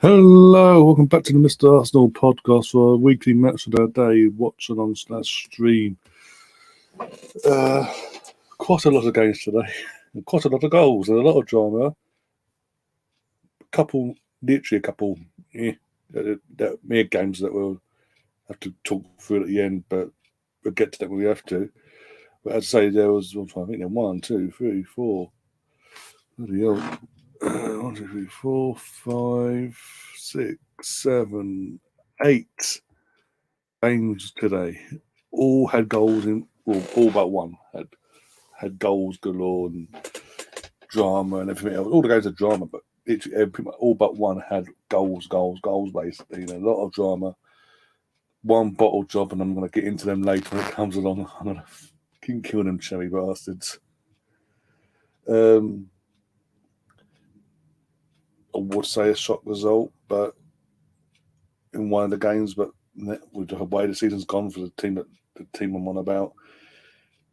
Hello, welcome back to the Mr. Arsenal podcast for a weekly match of the day, Watchalong / stream. Quite a lot of games today, and quite a lot of goals, and a lot of drama. Literally a couple mere games that we'll have to talk through at the end, but we'll get to that when we have to. But as I say, there was, I think there 1, 2, 3, 4. Bloody hell. 1, 2, 3, 4, 5, 6, 7, 8 games today. All had goals in, well, all but one had goals galore and drama and everything else. All the games had drama, but all but one had goals basically. A lot of drama. One bottle job, and I'm going to get into them later when it comes along. I'm going to fucking kill them cherry bastards. I would say a shock result, but in one of the games, but with the way the season's gone for the team I'm on about,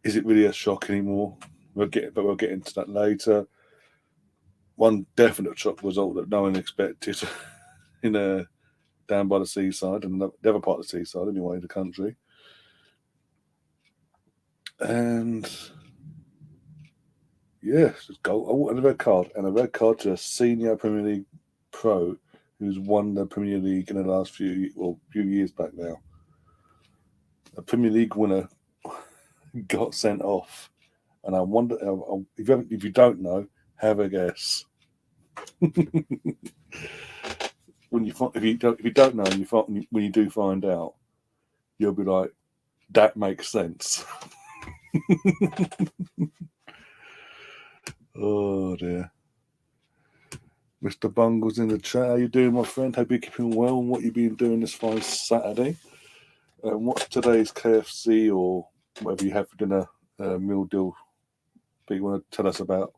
is it really a shock anymore? We'll get into that later. One definite shock result that no one expected down by the seaside, and the other part of the seaside anyway, the country. And yeah, just goal and a red card to a senior Premier League pro who's won the Premier League in the last few years back now. A Premier League winner got sent off, and I wonder if you don't know, have a guess. If you don't know, and when you do find out, you'll be like, that makes sense. Oh dear. Mr. Bungle's in the chat. How you doing, my friend? Hope you're keeping well. And what you've been doing this fine Saturday? What's today's KFC or whatever you have for dinner meal deal that you want to tell us about,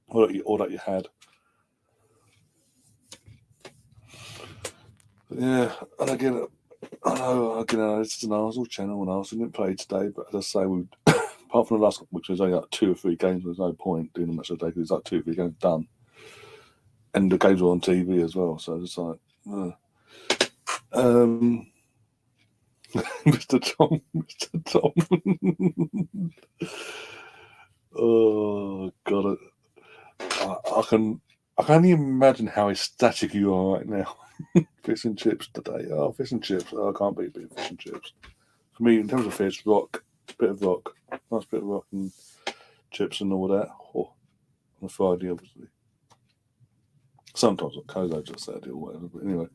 or that you had? Yeah, and again, I know this is an Arsenal channel, and Arsenal didn't play today, but as I say, apart from the last, which was only like 2 or 3 games, there's no point doing a match of the day because it's like 2 or 3 games done, and the games were on TV as well. So it's like, Mr. Tom. Oh God, I can only imagine how ecstatic you are right now. Fish and chips today. Oh, fish and chips. Oh, I can't beat fish and chips. For me, in terms of fish, rock, nice bit of rock and chips and all that. Oh, on a Friday, obviously. Sometimes on Kozo just Saturday or whatever. But anyway.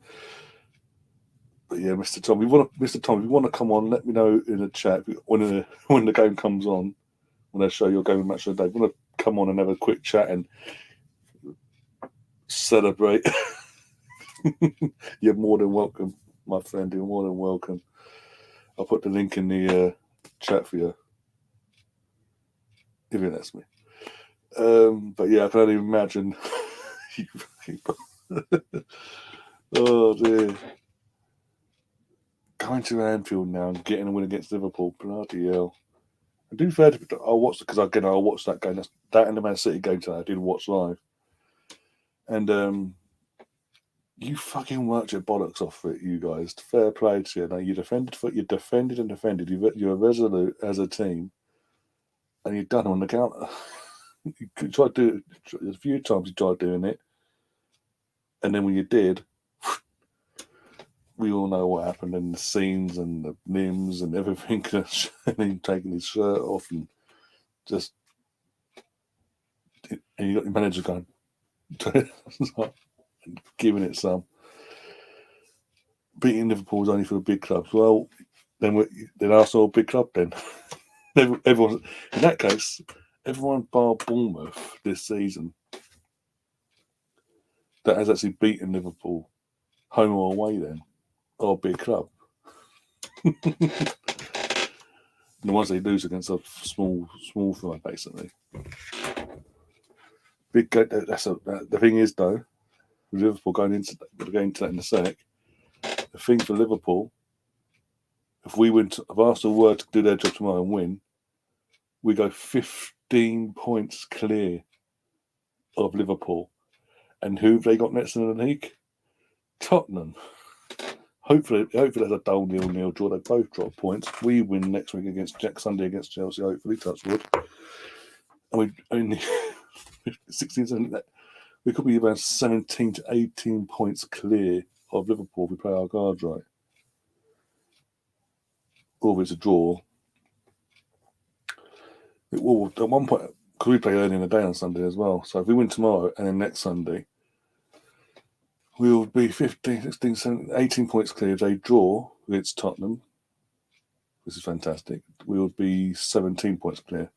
But yeah, Mr. Tom, if you want to come on, let me know in the chat when the game comes on. When I show your game match of the day, if you want to come on and have a quick chat and celebrate. You're more than welcome, my friend. You're more than welcome. I'll put the link in the chat for you, if it lets me. But yeah, I can only imagine. Oh dear. Going to Anfield now and getting a win against Liverpool. Bloody hell. I do fair to I'll watch that game. That and the Man City game today I did watch live. And you fucking worked your bollocks off for it, you guys. Fair play to you. Now you defended. You're resolute as a team, and you've done it on the counter. You tried to do it a few times. You tried doing it, and then when you did, we all know what happened in the scenes and the limbs and everything. And him taking his shirt off and just, and you got your manager going, giving it some. Beating Liverpool was only for the big clubs. Well, then Arsenal a big club then. Everyone, in that case, everyone bar Bournemouth this season that has actually beaten Liverpool, home or away then, are a big club. The ones they lose against are small fry, basically. Big. The thing is though, with Liverpool going into that in a sec. The thing for Liverpool, if Arsenal were to do their job tomorrow and win, we go 15 points clear of Liverpool, And who have they got next in the league? Tottenham. Hopefully there's a dull 0-0 draw. They both drop points. We win next week Sunday against Chelsea. Hopefully, touch wood. And we only 16, 17. We could be about 17 to 18 points clear of Liverpool if we play our cards right. Or if it's a draw. Well, at one point, because we play early in the day on Sunday as well. So if we win tomorrow and then next Sunday, we will be 15, 16, 17, 18 points clear. If they draw against Tottenham, this is fantastic, we will be 17 points clear.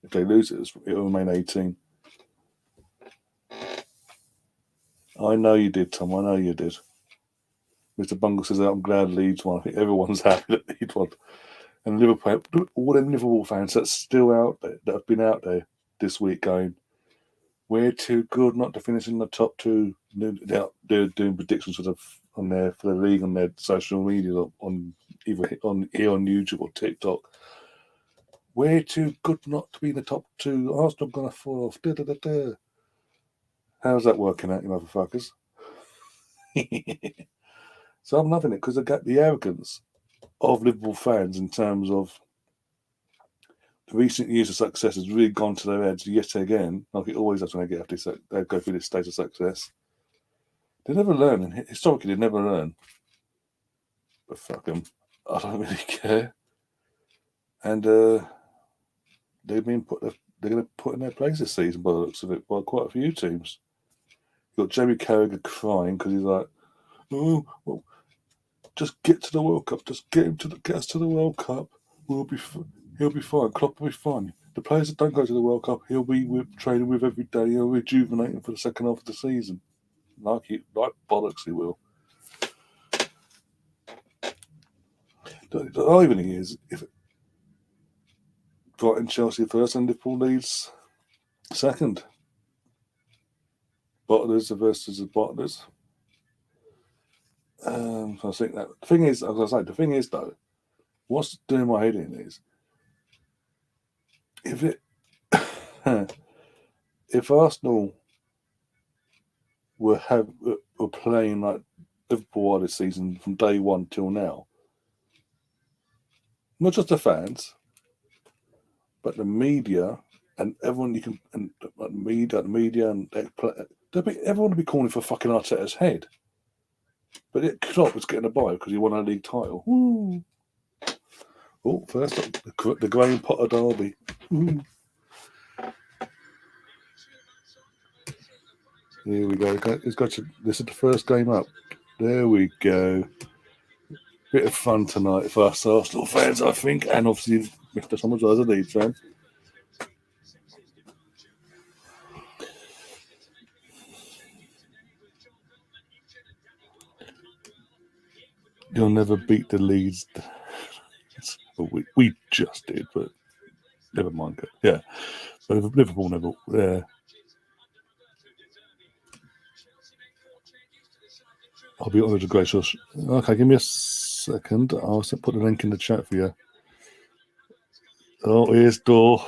If they lose it will remain 18. I know you did, Tom. I know you did. Mr. Bungle says, I'm glad Leeds won. I think everyone's happy that Leeds won. And Liverpool, all them Liverpool fans that's still out there, that have been out there this week going, we're too good not to finish in the top two. They're doing predictions for the league on their social media, on either on YouTube or TikTok. We're too good not to be in the top two. Arsenal gonna fall off. Da, da, da, da. How's that working out, you motherfuckers? So I'm loving it because I got the arrogance of Liverpool fans in terms of the recent years of success has really gone to their heads yet again, like it always does when they get after they go through this stage of success. They never learn, and historically they never learn. But fuck them, I don't really care. And they're going to put in their place this season by the looks of it by quite a few teams. You've got Jamie Carragher crying because he's like, oh, well, just get to the World Cup, just get us to the World Cup. He'll be fine. Klopp will be fine. The players that don't go to the World Cup, he'll be training with every day. He'll rejuvenate them for the second half of the season. Like bollocks, he will. The irony is, if Brighton, Chelsea first and Liverpool Leeds second, bottlers versus the bottlers. So I think that the thing is, as I say, the thing is though, what's doing my head in is if Arsenal were playing like Liverpool are this season from day one till now, not just the fans, but the media and everyone and the media and everyone would be calling for fucking Arteta's head. But Klopp was getting a bye because he won a league title. Woo. Oh, first the Graham Potter derby. Woo. Here we go. This is the first game up. There we go. Bit of fun tonight for us Arsenal fans, I think, and obviously Mr. Summers as a Leeds fan. You'll never beat the Leeds. We just did, but never mind. Yeah, but Liverpool never. Yeah. I'll be honoured and gracious. Okay, give me a second. I'll put the link in the chat for you. Oh, here's Door.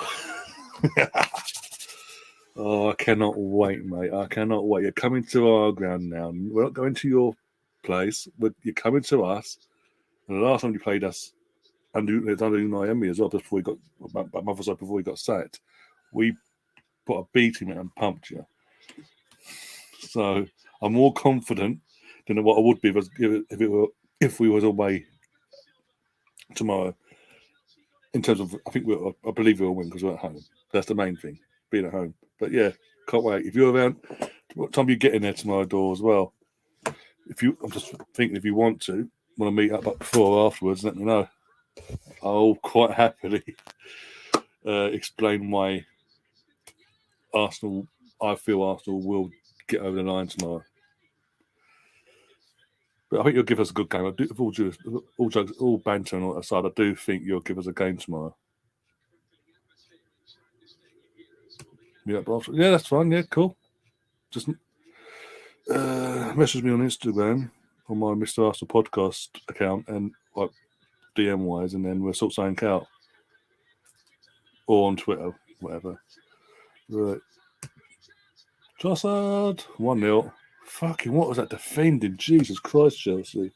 Oh, I cannot wait, mate. I cannot wait. You're coming to our ground now. We're not going to your place, but you're coming to us. And the last time you played us, under Miami as well, before we got a month or so before we got sacked, we put a beating and pumped you. So I'm more confident than what I would be if we was away tomorrow. In terms of, I believe we'll win because we're at home. That's the main thing, being at home. But yeah, can't wait. If you're around, what time you get in there tomorrow, Door, as well? I'm just thinking, if you want to meet up before or afterwards, let me know. I'll quite happily explain why I feel Arsenal will get over the line tomorrow. But I think you'll give us a good game. All banter and all that aside, I do think you'll give us a game tomorrow. Yeah, that's fine. Yeah, cool. Just message me on Instagram on my Mr. Arsenal podcast account and like DM wise, and then we'll sort something out. Or on Twitter, whatever. Right. Trossard, 1-0. Fucking, what was that defending? Jesus Christ, Chelsea.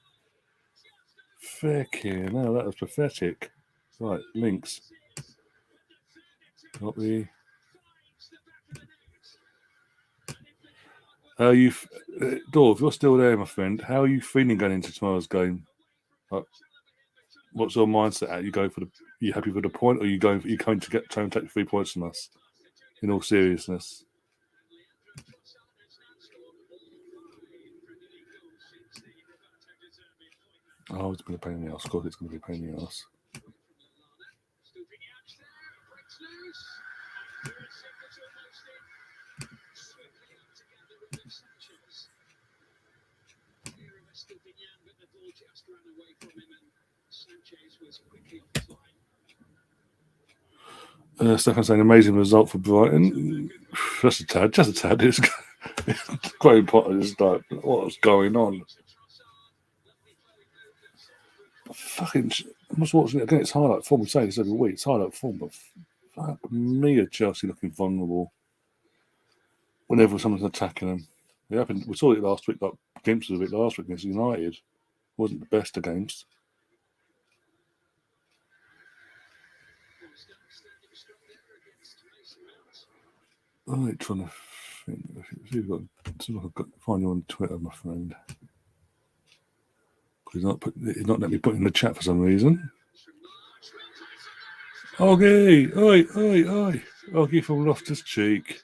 Fucking hell, that was pathetic. Right, links. Copy. How are you, Dor, if you're still there, my friend, how are you feeling going into tomorrow's game? Like, what's your mindset at? You happy with the point, or are you going to try and take 3 points from us? In all seriousness. Oh, it's been a pain in the ass. Of course, it's going to be a pain in the ass. Stefan saying amazing result for Brighton. Just a tad. It's quite important. It's like, what's going on? Fucking, I was watching it again. It's highlight form. We say this every week. It's highlight form, but fuck me, are Chelsea looking vulnerable whenever someone's attacking them. It happened. We saw it last week. Like glimpses of it last week against United. Wasn't the best of games. I'm trying to think. See if I've got to find you on Twitter, my friend. He's not letting me put in the chat for some reason. Okay, oi. Oggy from Loftus Cheek.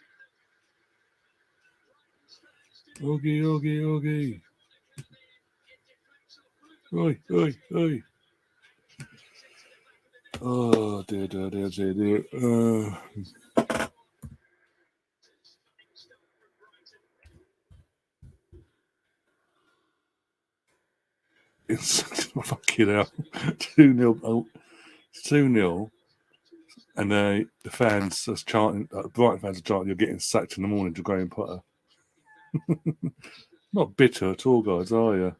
Oggy. Oi. Oh, dear. It's fucking hell. 2-0. 2-0. And the fans are chanting, Brighton fans are chanting, you're getting sacked in the morning to Graham Potter. Not bitter at all, guys, are you?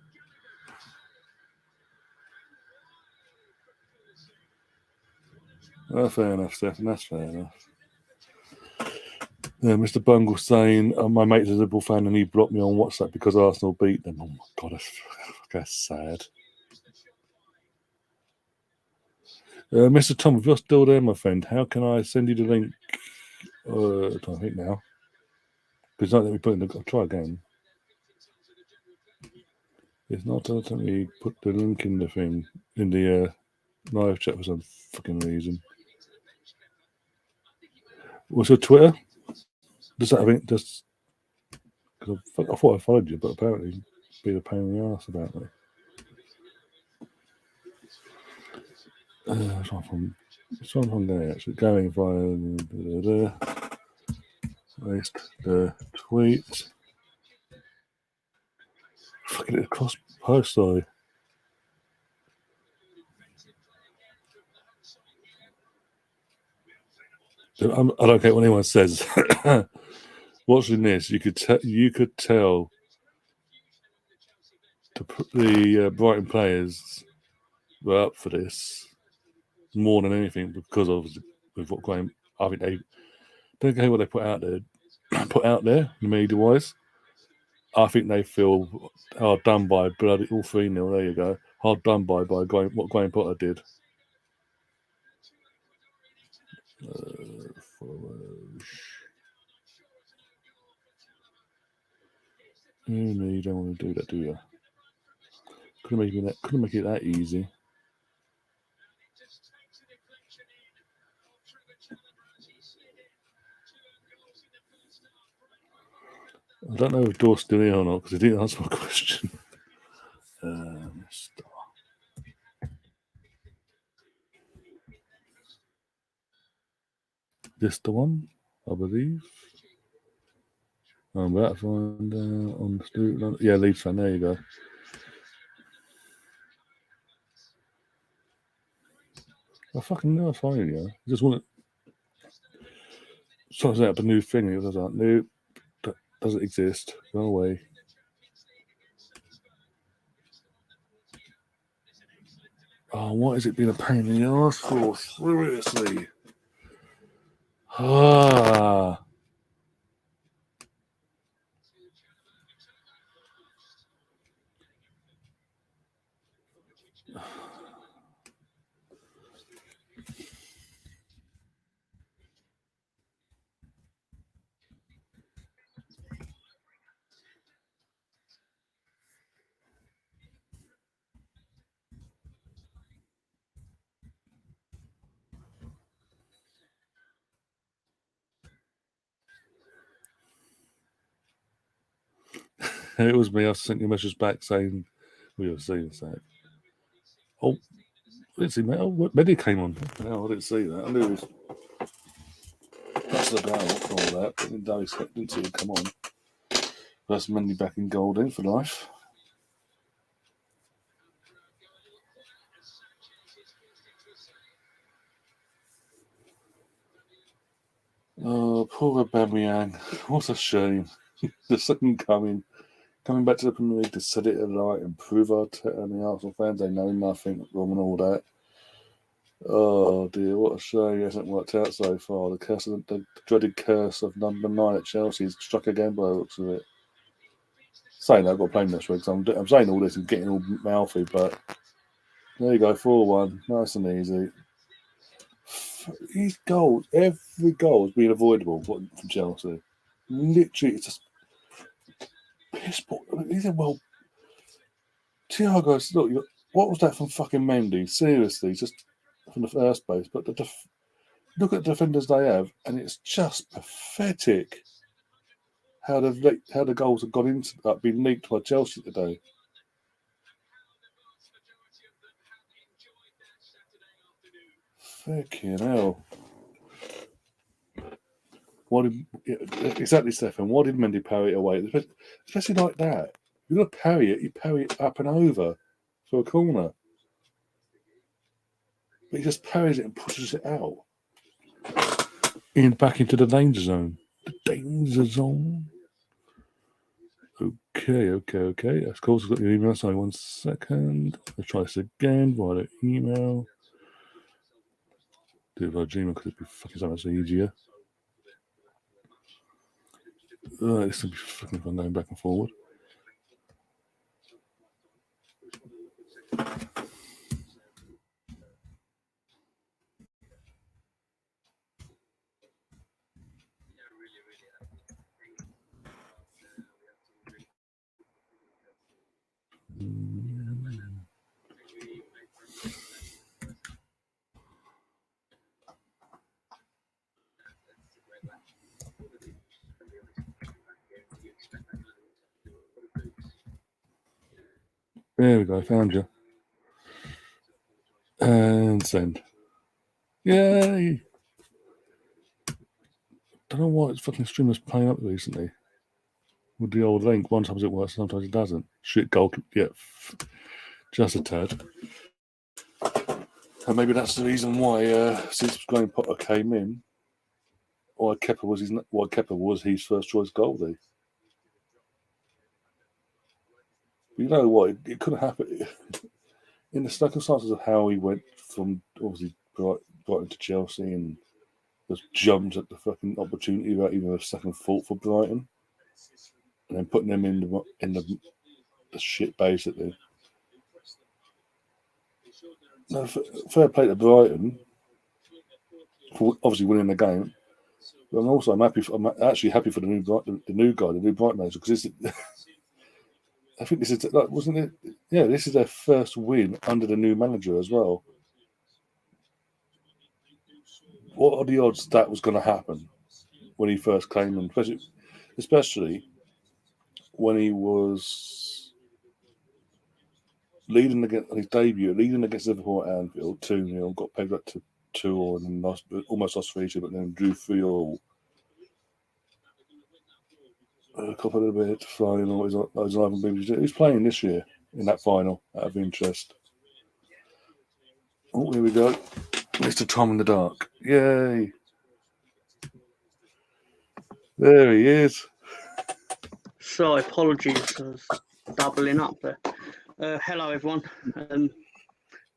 Oh, fair enough, Stefan. That's fair enough. Yeah, Mr. Bungle saying, my mate's a Liverpool fan and he blocked me on WhatsApp because Arsenal beat them. Oh my God, that's sad. Mr. Tom, if you're still there, my friend, how can I send you the link? I think now. Because not let me put in I'll try again. It's not letting me put the link in the thing, in the live chat for some fucking reason. What's your Twitter? Does that have it? Just because I thought I followed you, but apparently it's been a pain in the ass about it. It's from there actually. Going via paste the tweet. Fucking it across post, sorry. I don't care what anyone says. Watching this, you could tell the Brighton players were up for this more than anything because of what Graham. I think they don't care what they put out there, media wise. I think they feel hard done by bloody all 3-0. There you go, hard done by what Graham Potter did. No, you don't want to do that, do you? Couldn't make it that easy. I don't know if Dor's still here or not because he didn't answer my question. This the one, I believe. I'm about to find on the street. Yeah, Leeds fan. There you go. I fucking know I find you. I just want to. Something up a new thing. It was like, nope, that doesn't exist. Go away. Oh, what has it been a pain in the ass for? Seriously. It was me. I sent you a message back saying we were seeing that. Oh, I didn't see Motd. Oh, Motd came on. No, I didn't see that. I knew it was. That's the goal and all that, but didn't see it come on. That's Motd back in gold in for life. Oh, poor Aubameyang. What a shame. The second coming back to the Premier League to set it alight and prove Arteta and the Arsenal fans they know nothing wrong and all that. Oh dear, what a shame. It hasn't worked out so far. The dreaded curse of number 9 at Chelsea is struck again by the looks of it. Saying that I've got to play him next week, so I'm saying all this and getting all mouthy, but there you go, 4-1. Nice and easy. His goals, every goal has been avoidable from Chelsea. Literally, it's just piss poor. He said, well, Thiago, look, what was that from fucking Mendy? Seriously, just from the first place. But look at the defenders they have, and it's just pathetic how the goals have gone into been leaked by Chelsea today. Fucking hell. Exactly, Stefan. Why did Mendy parry it away? Especially like that. You're going to parry it, you parry it up and over for a corner. But he just parries it and pushes it out. Back into the danger zone. The danger zone. Okay. Of course, I've got your email. Sorry, 1 second. Let's try this again via the email. Do it via Gmail because it'd be fucking so much easier. This will be fucking fun going back and forward. There we go, found you. And send. Yay! Don't know why it's fucking streamers playing up recently. With the old link, sometimes it works, sometimes it doesn't. Shit goal, yeah, just a tad. And maybe that's the reason why, since Graham Potter came in, why Kepa was his first choice goalie. But you know what? It could have happened in the circumstances of how he went from obviously Brighton to Chelsea and just jumped at the fucking opportunity without even a second thought for Brighton, and then putting them in the shit basically. No, fair play to Brighton for obviously winning the game. But I'm actually happy for the new Brighton manager, because I think this is wasn't it? Yeah, this is their first win under the new manager as well. What are the odds that was going to happen when he first came in, especially when he was leading against on his debut, leading against Liverpool at Anfield 2-0, got pegged up to 2-2 and then almost lost 3-2, but then drew 3-3. A couple of bit flying on his live on BBC. Who's playing this year in that final out of interest? Oh, here we go. Mr. Tom in the Dark. Yay. There he is. So apologies for doubling up there. Hello, everyone.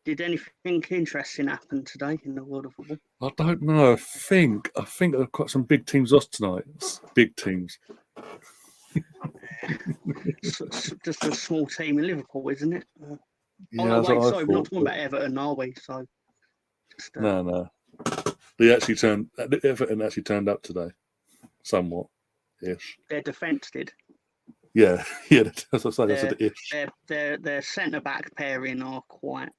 Did anything interesting happen today in the world of football? I don't know. I think I've got some big teams lost tonight. Big teams. Just a small team in Liverpool, isn't it? Yeah, we're not talking about Everton, are we? So just, no. Everton actually turned up today, somewhat ish. Their defence did. Yeah. That's what I said. Ish. Their centre back pairing are quite.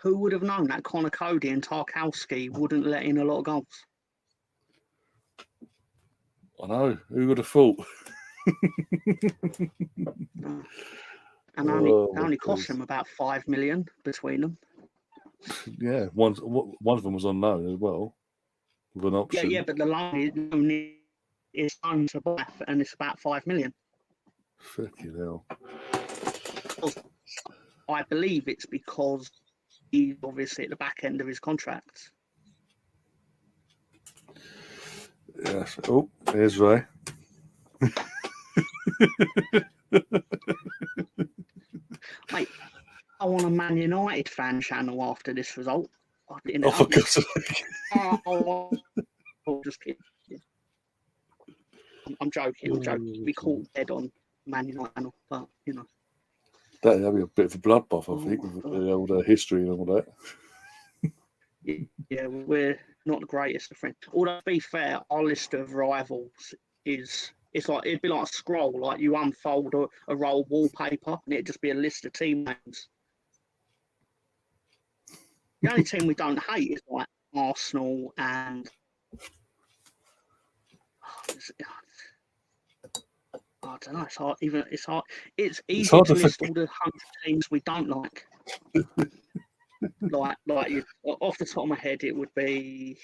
Who would have known that Connor Cody and Tarkowski wouldn't let in a lot of goals? I know. Who would have thought? And only cost them about 5 million between them. Yeah, one of them was on loan as well, with an option. Yeah, but the loan is loan to buy, and it's about 5 million. Fucking hell. I believe it's because he's obviously at the back end of his contract. Yes. Oh, there's Ray. Mate, I want a Man United fan channel after this result. Oh, for God's sake. Just kidding. I'm joking. We caught dead on Man United channel, but you know. That'd be a bit of a bloodbath, I think, with the old history and all that. Yeah, we're not the greatest of friends. Although, to be fair, our list of rivals it'd be like a scroll, like you unfold a roll of wallpaper and it'd just be a list of team names. The only team we don't hate is like Arsenal and I don't know. It's hard. It's easy to list all the 100 teams we don't like. like you, off the top of my head, it would be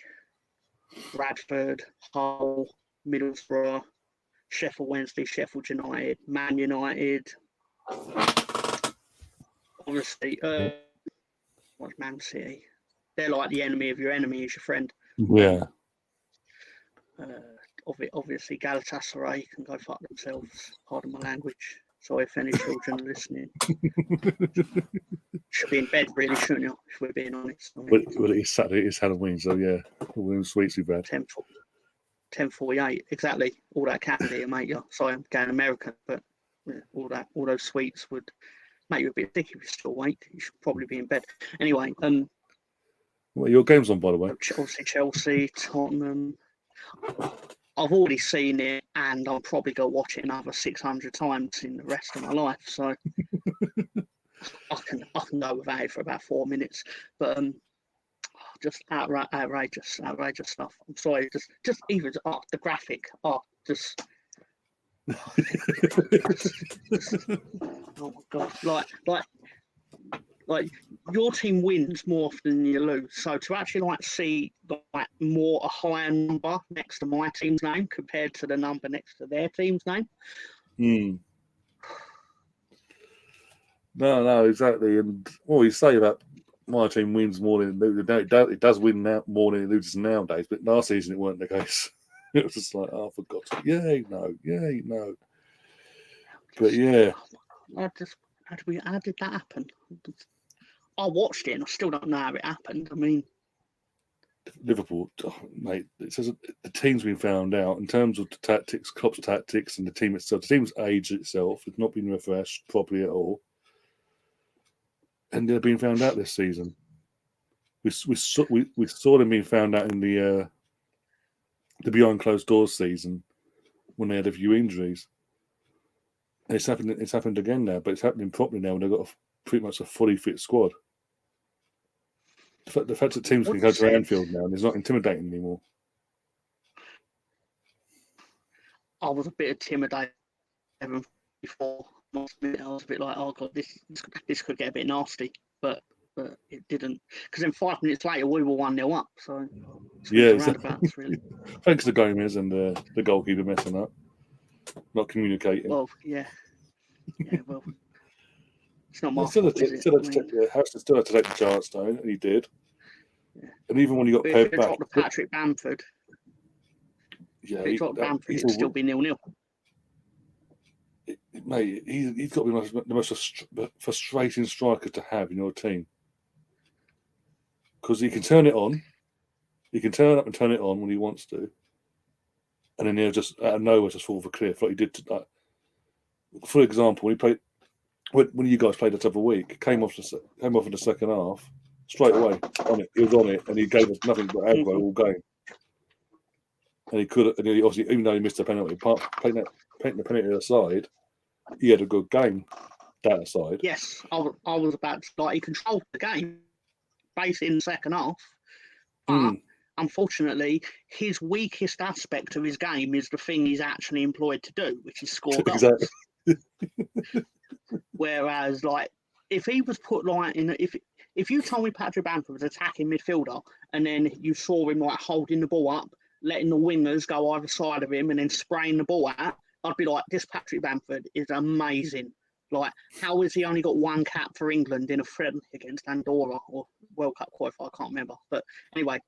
Bradford, Hull, Middlesbrough, Sheffield Wednesday, Sheffield United, Man United. Obviously, what's Man City? They're like the enemy of your enemy is your friend. Yeah. Obviously, Galatasaray can go fuck themselves. Pardon my language. Sorry if any children are listening. Should be in bed, really, shouldn't you? If we're being honest. Well, it's Saturday, it's Halloween, so yeah, all them sweets we bad. 10:48, exactly. All that candy, mate. Yeah. Sorry, I'm going American, but yeah, all those sweets would make you a bit sick if you're still awake. You should probably be in bed. Anyway, Well, your game's on, by the way. Chelsea, Tottenham. I've already seen it, and I'll probably go watch it another 600 times in the rest of my life. So I can go without it for about 4 minutes. But just outrageous stuff. I'm sorry, just even the graphic. Oh my god! Like your team wins more often than you lose. So to actually see a higher number next to my team's name compared to the number next to their team's name. No, exactly. And what you say about my team wins more than it does win now more than it loses nowadays. But last season it weren't the case. It was just like, oh, for God's sake, yay, no. But yeah, how did that happen? I watched it and I still don't know how it happened. I mean, Liverpool, mate. It says the team's been found out in terms of the tactics, Klopp's tactics, and the team itself. The team's age itself has not been refreshed properly at all, and they've been found out this season. We saw them being found out in the behind closed doors season when they had a few injuries. And it's happened again now, but it's happening properly now when they've got pretty much a fully fit squad. The fact that teams can go to Anfield now and it's not intimidating anymore. I was a bit intimidated before. I was a bit like, oh god, this could get a bit nasty, but it didn't. Because then 5 minutes later we were 1-0 up. So yeah, roundabouts, really. Thanks to Gomez and the goalkeeper messing up, not communicating. Well, yeah. Well, it's not my fault. Harrison still had to take the chance, though, and he did. Yeah. And even when he got paired back, to Patrick Bamford. Yeah, Bamford, it'd still be 0-0. Mate, he's got to be the most frustrating striker to have in your team because he can turn it on, he can turn up and turn it on when he wants to, and then he'll just out of nowhere just fall off a cliff like he did. For example, when you guys played that other week, came off in the second half straight away on it. He was on it, and he gave us nothing but aggro all game. And he obviously, even though he missed a penalty, painting the penalty aside, he had a good game. That aside, yes, I was about to he controlled the game, basically in the second half. But unfortunately, his weakest aspect of his game is the thing he's actually employed to do, which is score goals. Exactly. Whereas, like, if he was put like in, if you told me Patrick Bamford was attacking midfielder, and then you saw him like holding the ball up, letting the wingers go either side of him, and then spraying the ball out, I'd be like, this Patrick Bamford is amazing. Like, how has he only got one cap for England in a friendly against Andorra or World Cup qualifier? I can't remember. But anyway,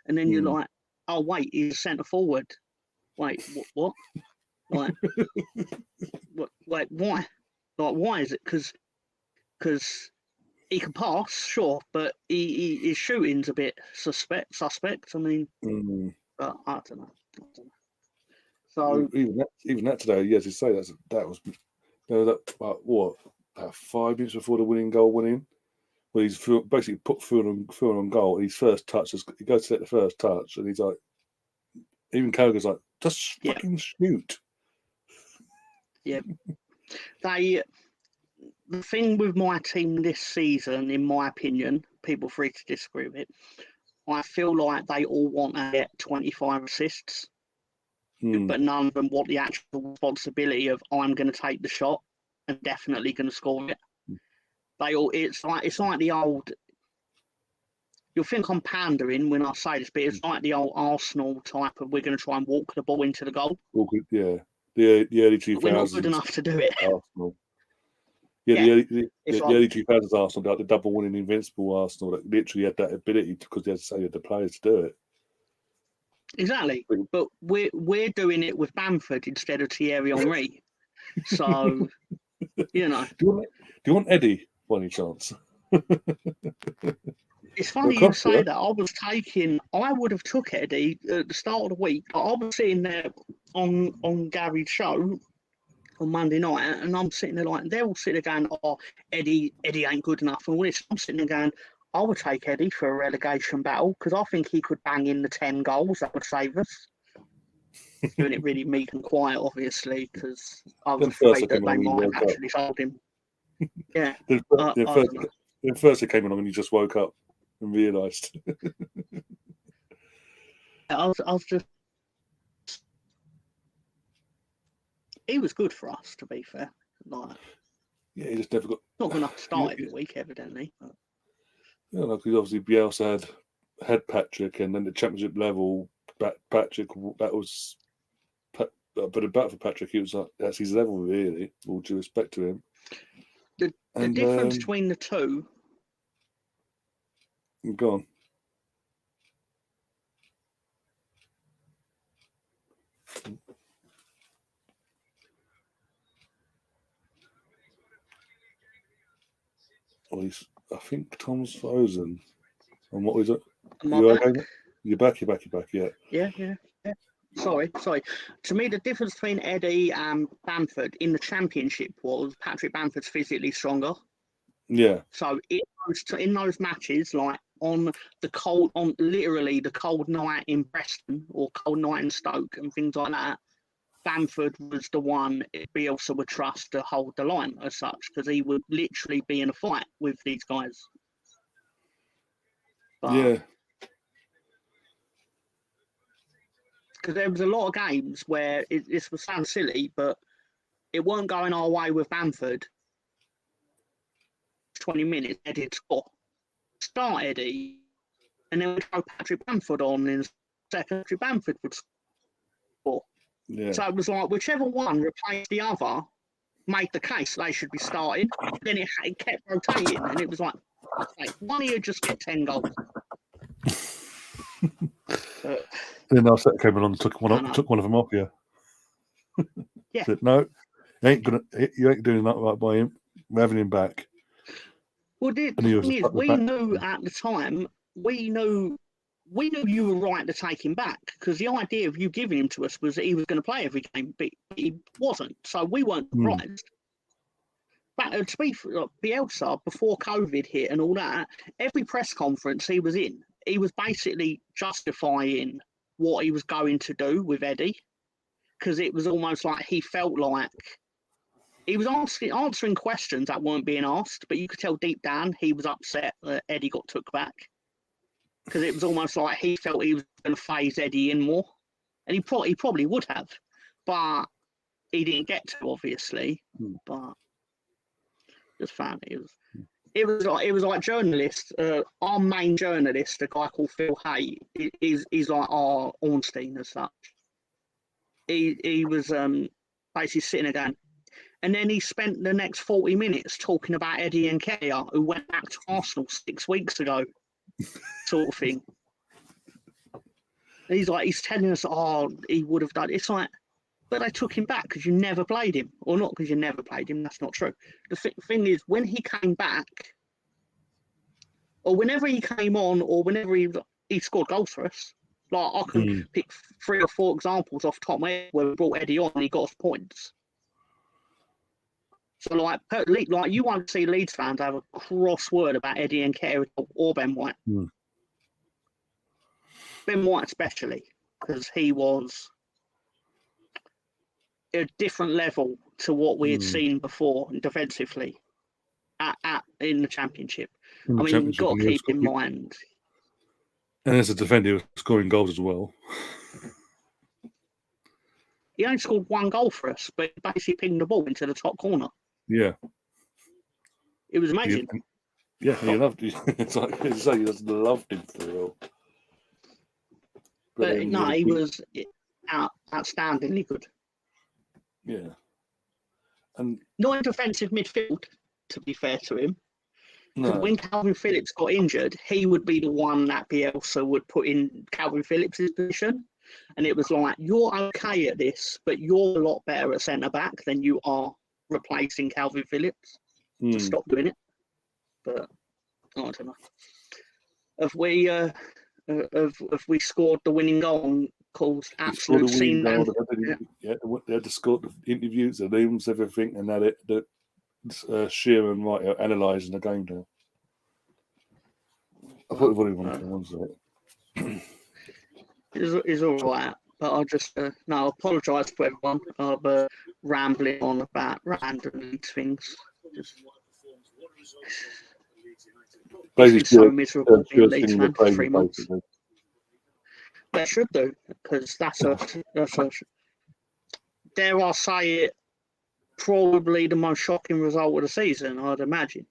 and then you're like, oh wait, he's centre forward. Wait, what? Like, what? Like, why? Like, why is it? Because he can pass, sure, but his shooting's a bit suspect. I mean, but I don't know. So even that today, yes, you say that was about 5 minutes before the winning goal went in. Well, he's basically put Fulham on goal. And his first touch, he goes to take the first touch, and he's like, even Koga's like, just fucking shoot. Yeah, the thing with my team this season, in my opinion, people free to disagree with it, I feel like they all want to get 25 assists, but none of them want the actual responsibility of, I'm going to take the shot and definitely going to score it. It's like the old. You'll think I'm pandering when I say this, but it's like the old Arsenal type of, we're going to try and walk the ball into the goal. Yeah, the early 2000s. But we're not good enough to do it. Arsenal. Yeah, the early 2000s Arsenal, like the double winning invincible Arsenal, that literally had that ability because they had the players to do it. Exactly, but we're doing it with Bamford instead of Thierry Henry. So, you know. Do you want Eddie by any chance? It's funny you say that. I would have took Eddie at the start of the week. I was sitting there on Gary's show on Monday night, and I'm sitting there like, they're all sitting there going, oh, Eddie ain't good enough. And I'm sitting there going, I would take Eddie for a relegation battle because I think he could bang in the 10 goals. That would save us. Doing it really meek and quiet, obviously, because I was afraid that they might have actually sold him. Yeah. First it came along and you just woke up and realised. I was just. He was good for us, to be fair. Like, yeah, he just never got. Not good enough to start every week, evidently. But. Yeah, because obviously Bielsa had Patrick, and then the Championship level, Patrick, that was. But about for Patrick, he was like, that's his level, really, all due respect to him. The difference between the two. Go on. Well, I think Tom's frozen. And what was it? You're back, yeah. Yeah. Sorry. To me, the difference between Eddie and Bamford in the Championship was Patrick Bamford's physically stronger. Yeah. So in those matches, like literally the cold night in Preston or cold night in Stoke and things like that, Bamford was the one Bielsa would trust to hold the line as such, because he would literally be in a fight with these guys. But, yeah. Because there was a lot of games where this would sound silly, but it weren't going our way with Bamford. 20 minutes, Eddie'd score. Start Eddie, and then we'd go Patrick Bamford on in second. Patrick Bamford would score. Yeah. So it was like whichever one replaced the other made the case they should be starting. Then it kept rotating, and it was like, one of you just get 10 goals. Then Arteta came along and took one of them off you. Yeah. Said, no, you ain't doing that right by him. We're having him back. Well, the thing is, we knew at the time, we knew you were right to take him back, because the idea of you giving him to us was that he was going to play every game, but he wasn't. So we weren't surprised. But to be Bielsa, before COVID hit and all that, every press conference he was in, he was basically justifying what he was going to do with Eddie, because it was almost like he felt like he was answering questions that weren't being asked, but you could tell deep down he was upset that Eddie got took back. because it was almost like he felt he was going to phase Eddie in more, and he probably would have, but he didn't get to, obviously. But just found it was like journalists. Our main journalist, a guy called Phil Hay, is like our Ornstein as such. He was basically sitting again, and then he spent the next 40 minutes talking about Eddie and Nketiah, who went back to Arsenal 6 weeks ago, sort of thing. And he's telling us, he would have done. It's like, but they took him back because you never played him, or not because you never played him. That's not true. The thing is, when he came back, or whenever he came on, or whenever he scored goals for us. Like, I can pick 3 or 4 examples off the top of my head where we brought Eddie on and he got us points. So, like you won't see Leeds fans have a cross word about Eddie and Nketiah or Ben White. Ben White especially, because he was a different level to what we had seen before defensively in the Championship. You've got to keep in mind. And as a defender, he was scoring goals as well. He only scored 1 goal for us, but basically pinged the ball into the top corner. Yeah. It was amazing. He loved it. It's like he just loved him for real. But no, he was outstandingly good. Yeah. And not in defensive midfield, to be fair to him. no. When Calvin Phillips got injured, he would be the one that Bielsa would put in Calvin Phillips' position. And it was like, you're okay at this, but you're a lot better at centre-back than you are replacing Calvin Phillips. To stop doing it. But, I don't know. Have we scored the winning goal and caused absolute scene? Yeah, they had to score the interviews, the names, everything, and that Shearer and Wright are analysing the game now. I thought we've only won it. It's all right, but I'll just I apologise to everyone. I'm rambling on about random things. It's so miserable being a Leeds fan for 3 months. They should do, because that's a dare I say it, probably the most shocking result of the season, I'd imagine.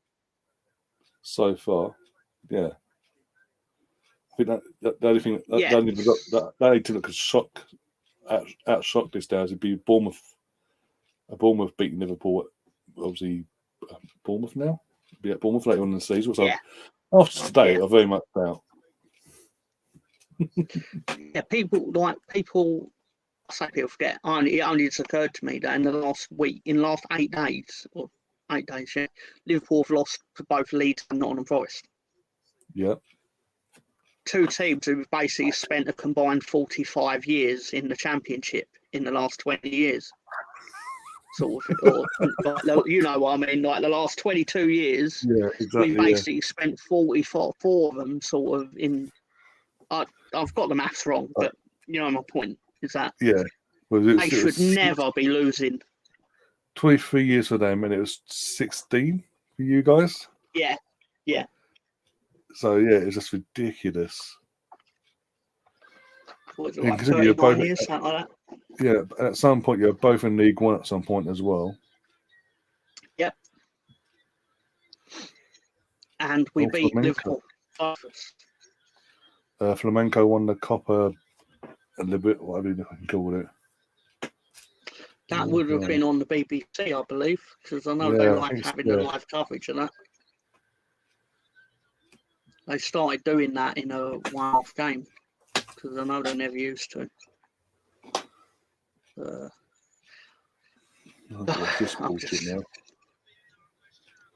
So far, yeah. I think that the only thing that only thing that could outshock this now is it'd be Bournemouth beating Liverpool. Obviously, Bournemouth now. Be at Bournemouth later on in the season. So after today, I very much doubt. People. I say people forget. It only just occurred to me that in the last 8 days, Liverpool have lost to both Leeds and Nottingham Forest. Yeah. 2 teams who've basically spent a combined 45 years in the Championship in the last 20 years. Sort of, or you know what I mean, like the last 22 years, we basically spent 44 of them sort of in. I've got the maths wrong, but you know my point is that they should never be losing. 23 years for them, and it was 16 for you guys. Yeah. So it's just ridiculous. What is it, like 39 years, something like that? Yeah, at some point you're both in League One at some point as well. Yep. And we beat Liverpool. Flamenco won the Copa a little bit, whatever you can call it. That would have been on the BBC, I believe, because I know they like having the live coverage of that. They started doing that in a one-off game, because I know they never used to.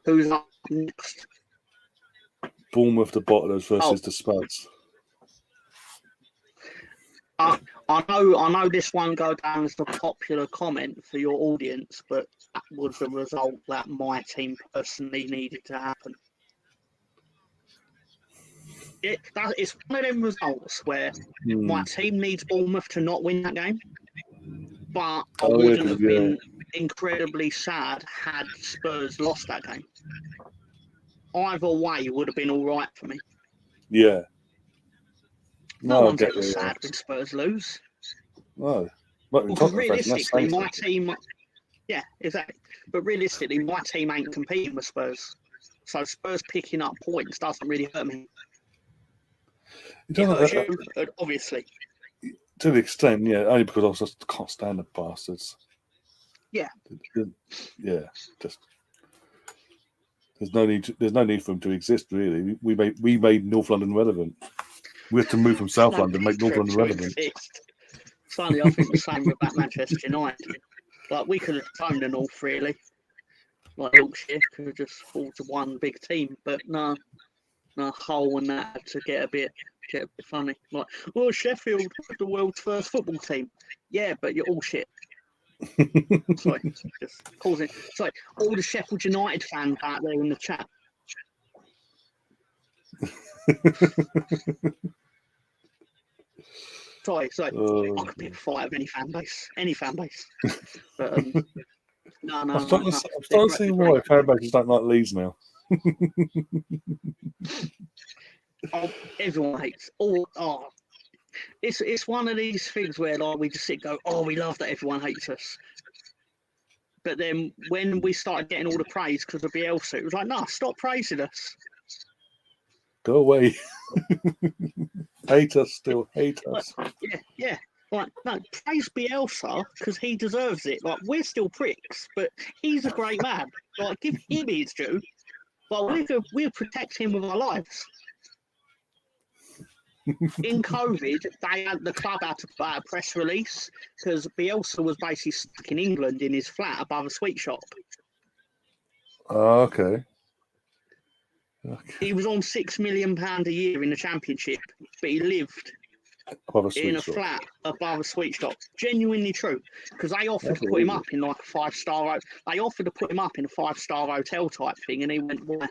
Who's up next? Bournemouth, the Bottlers versus the Spuds. I know this won't go down as a popular comment for your audience, but that was a result that my team personally needed to happen. It's one of them results where my team needs Bournemouth to not win that game, but I wouldn't have been incredibly sad had Spurs lost that game. Either way would have been all right for me. Yeah. No one's ever sad when Spurs lose. No. Because realistically, my team... Yeah, exactly. But realistically, my team ain't competing with Spurs. So Spurs picking up points doesn't really hurt me. It hurts you, obviously. To the extent, yeah, only because I just can't stand the bastards. Yeah. Yeah, just... There's no need for them to exist, really. We made North London relevant. We had to move from South London to make North London relevant. Finally, I think the same with that Manchester United. Like, we could have thrown the North, really. Like Yorkshire could have just fought to one big team, but no, Hull and that had to get a bit funny. Like, well, Sheffield was the world's first football team. Yeah, but you're all shit. Sorry, just causing. Sorry, all the Sheffield United fans out there in the chat. Sorry, I could pick a fight of any fan base. But no. I'm starting to see why fan bases don't like Leeds now. Everyone hates. It's one of these things where like we just sit and go, we love that everyone hates us. But then when we started getting all the praise because of Bielsa, it was like, no, stop praising us. Go away. Hate us still. Hate us. Yeah. Like, no, praise Bielsa because he deserves it. Like, we're still pricks, but he's a great man. Like, give him his due. But we'll protect him with our lives. In COVID, the club had to put out a press release because Bielsa was basically stuck in England in his flat above a sweet shop. Oh, okay. He was on £6 million a year in the Championship, but he lived in a flat above a sweet shop. Genuinely true, because they offered to put him up in like a 5-star. They offered to put him up in a 5-star hotel type thing, and he went, "Why?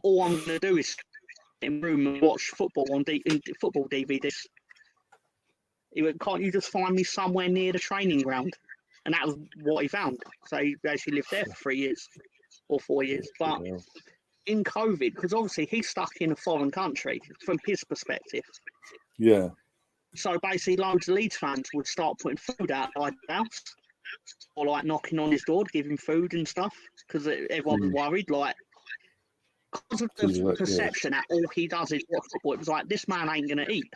All I'm going to do is in room and watch football on football DVDs." He went, "Can't you just find me somewhere near the training ground?" And that was what he found. So he actually lived there for 3 years or 4 years. But in COVID, because obviously he's stuck in a foreign country from his perspective. Yeah. So basically, loads of Leeds fans would start putting food out by the house, or like knocking on his door to give him food and stuff, because everyone was worried, like. Because of the perception that all he does is watch football, it was like, this man ain't going to eat.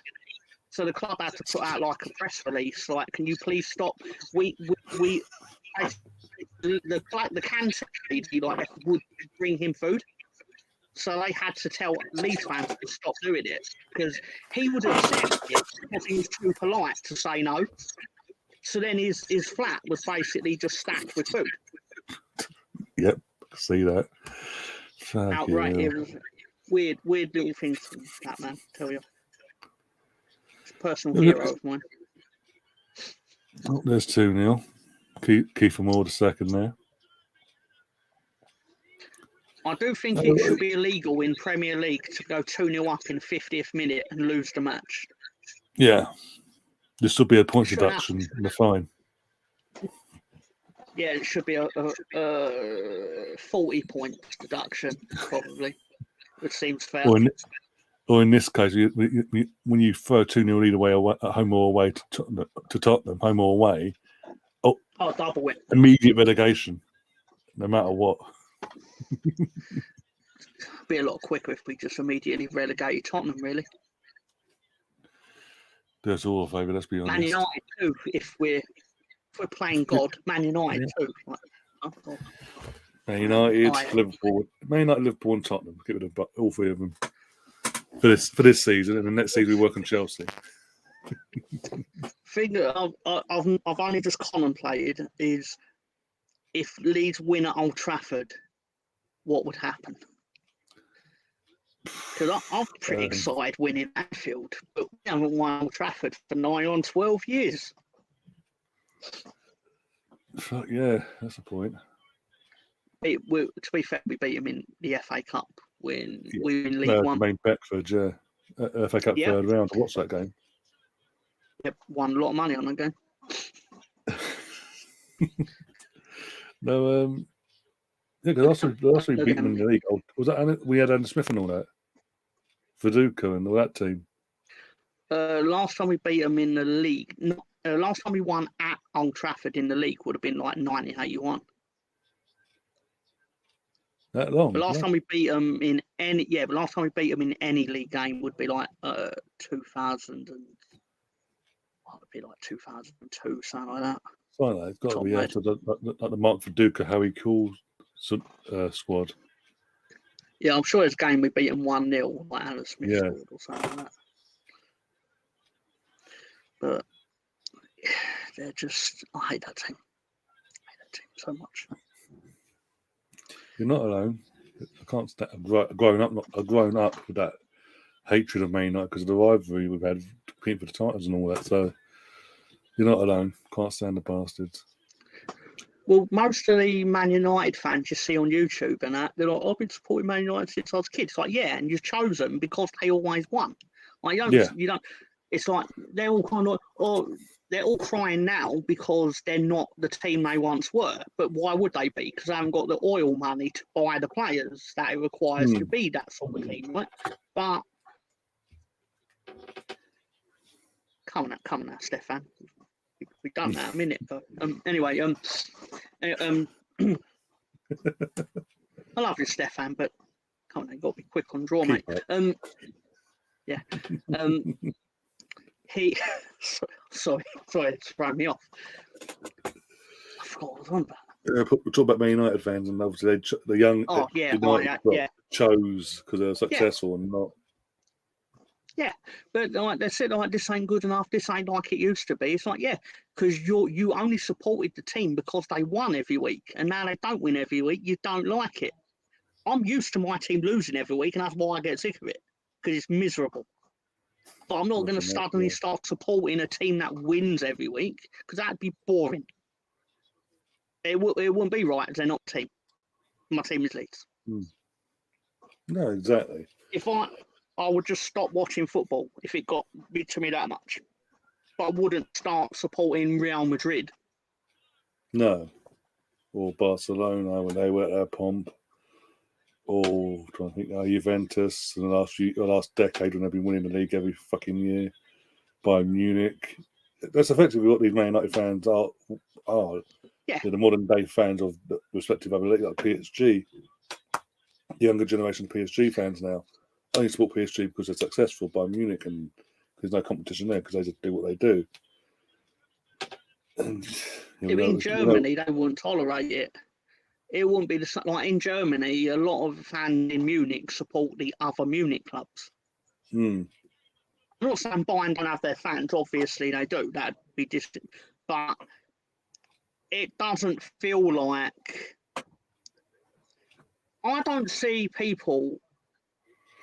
So the club had to put out like a press release, like, can you please stop? The canteen lady like would bring him food. So they had to tell Leeds fans to stop doing it because he would accept it because he was too polite to say no. So then his flat was basically just stacked with food. Yep, see that. Outright, it was weird little things from that man, tell you. It's a personal hero of mine. Oh, there's 2-0. Kiefer Moore the second there. I do think it should be illegal in Premier League to go 2-0 up in the 50th minute and lose the match. Yeah. This should be a point deduction and a fine. Yeah, it should be a 40-point deduction, probably, which seems fair. Or in this case, when you throw a 2-0 lead away at home or away to Tottenham, home or away, double it. Immediate relegation, no matter what. Be a lot quicker if we just immediately relegated Tottenham, really. That's all a favour, let's be honest. Man United too, if we're playing God. Man United too. Man United, Liverpool, and Tottenham. Get rid of all three of them for this season, and the next season we work on Chelsea. Thing that I've only just contemplated is if Leeds win at Old Trafford, what would happen? Because I'm pretty excited winning Anfield, but we haven't won Old Trafford for 9 on 12 years. Yeah, that's the point. To be fair, we beat them in the FA Cup when we were in League One. Main Beckford, FA Cup third round. I watched that game. Yep, won a lot of money on that game. No, because last we beat them in the league. Was that we had Adam Smith and all that, Viduka and all that team. Last time we beat them in the league, last time we won at Old Trafford in the league would have been like 1981. That long? The last time we beat them in any, but last time we beat them in any league game would be like 2000 and what would it be like 2002, something like that. Something like that. It's got to Top be mate. after the Mark Viduka, how he calls squad. Yeah, I'm sure it's a game we beat them 1-0, like Alan Smith Yeah. scored or something like that. But they're just, I hate that team. I hate that team so much. You're not alone. I can't stand. I've grown up with that hatred of Man United because of the rivalry we've had competing for the titles and all that. So you're not alone. Can't stand the bastards. Well, most of the Man United fans you see on YouTube and that, they're like, I've been supporting Man United since I was a kid. It's like, yeah, and you've chosen because they always won. Like, you don't, it's like, they're all kind of, they're all crying now because they're not the team they once were. But why would they be? Because they haven't got the oil money to buy the players that it requires to be that sort of team, right? But, come on now, Stefan. We've done that a minute, but anyway, I love you, Stefan, but come on, you've got to be quick on draw, mate. Yeah. He sorry, it's thrown me off. I forgot what I was on about. We talk about Man United fans, and obviously the young United chose because they're successful and not. Yeah, but like they said, like this ain't good enough. This ain't like it used to be. It's like, yeah, because you only supported the team because they won every week, and now they don't win every week. You don't like it. I'm used to my team losing every week, and that's why I get sick of it because it's miserable. But I'm not going to suddenly start supporting a team that wins every week because that'd be boring. It wouldn't be right as they're not a team. My team is Leeds. No, exactly. If I would just stop watching football if it got to me that much. But I wouldn't start supporting Real Madrid. No. Or Barcelona when they were at their pomp. Or trying to think now, Juventus in the last decade when they've been winning the league every fucking year. Bayern Munich. That's effectively what these Man United fans are. Yeah. They're the modern day fans of the respective other leagues, like PSG. The younger generation of PSG fans now only support PSG because they're successful. Bayern Munich, and there's no competition there because they just do what they do. And, in Germany, they wouldn't tolerate it. It wouldn't be the same. Like in Germany, a lot of fans in Munich support the other Munich clubs. I'm not saying Bayern don't have their fans. Obviously, they do. That'd be distant. But it doesn't feel like. I don't see people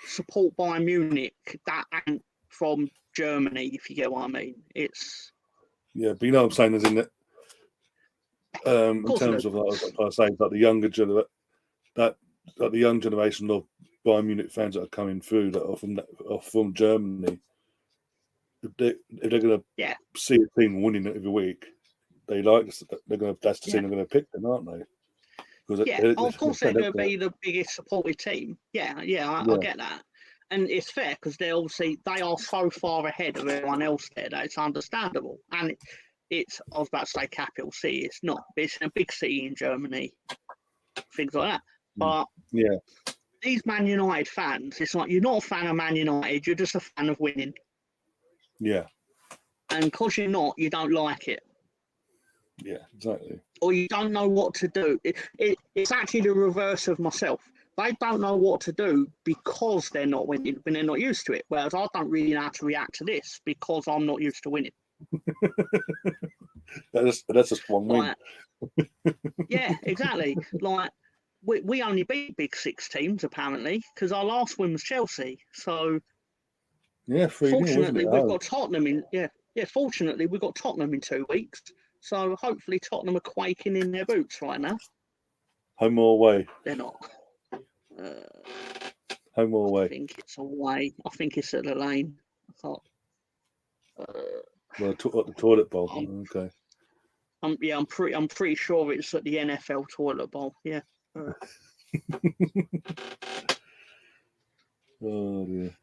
support Bayern Munich that ain't from Germany, if you get what I mean. It's. Yeah, but you know what I'm saying is in that. In terms of like I say, like the younger the young generation of Bayern Munich fans that are coming through that are from Germany, if they're going to see a team winning every week, they like that's the team they're going to pick, then, aren't they? Of course they're going to be the biggest supported team. I get that, and it's fair because they are so far ahead of everyone else there that it's understandable. And it's I was about to say capital C. It's not. It's in a big city in Germany, things like that. But these Man United fans, it's like you're not a fan of Man United. You're just a fan of winning. Yeah. And because you're not, you don't like it. Yeah, exactly. Or you don't know what to do. It's actually the reverse of myself. They don't know what to do because they're not winning, when they're not used to it. Whereas I don't really know how to react to this because I'm not used to winning. That's a strong win. Yeah, exactly. Like we only beat Big Six teams apparently because our last win was Chelsea. So fortunately we've got Tottenham in. Fortunately we've got Tottenham in 2 weeks. So hopefully Tottenham are quaking in their boots right now. Home or away? They're not. Home or away? I think it's away. I think it's at the Lane. I thought. Well, the toilet bowl. Okay. I'm pretty sure it's at the NFL toilet bowl. Yeah. Oh dear.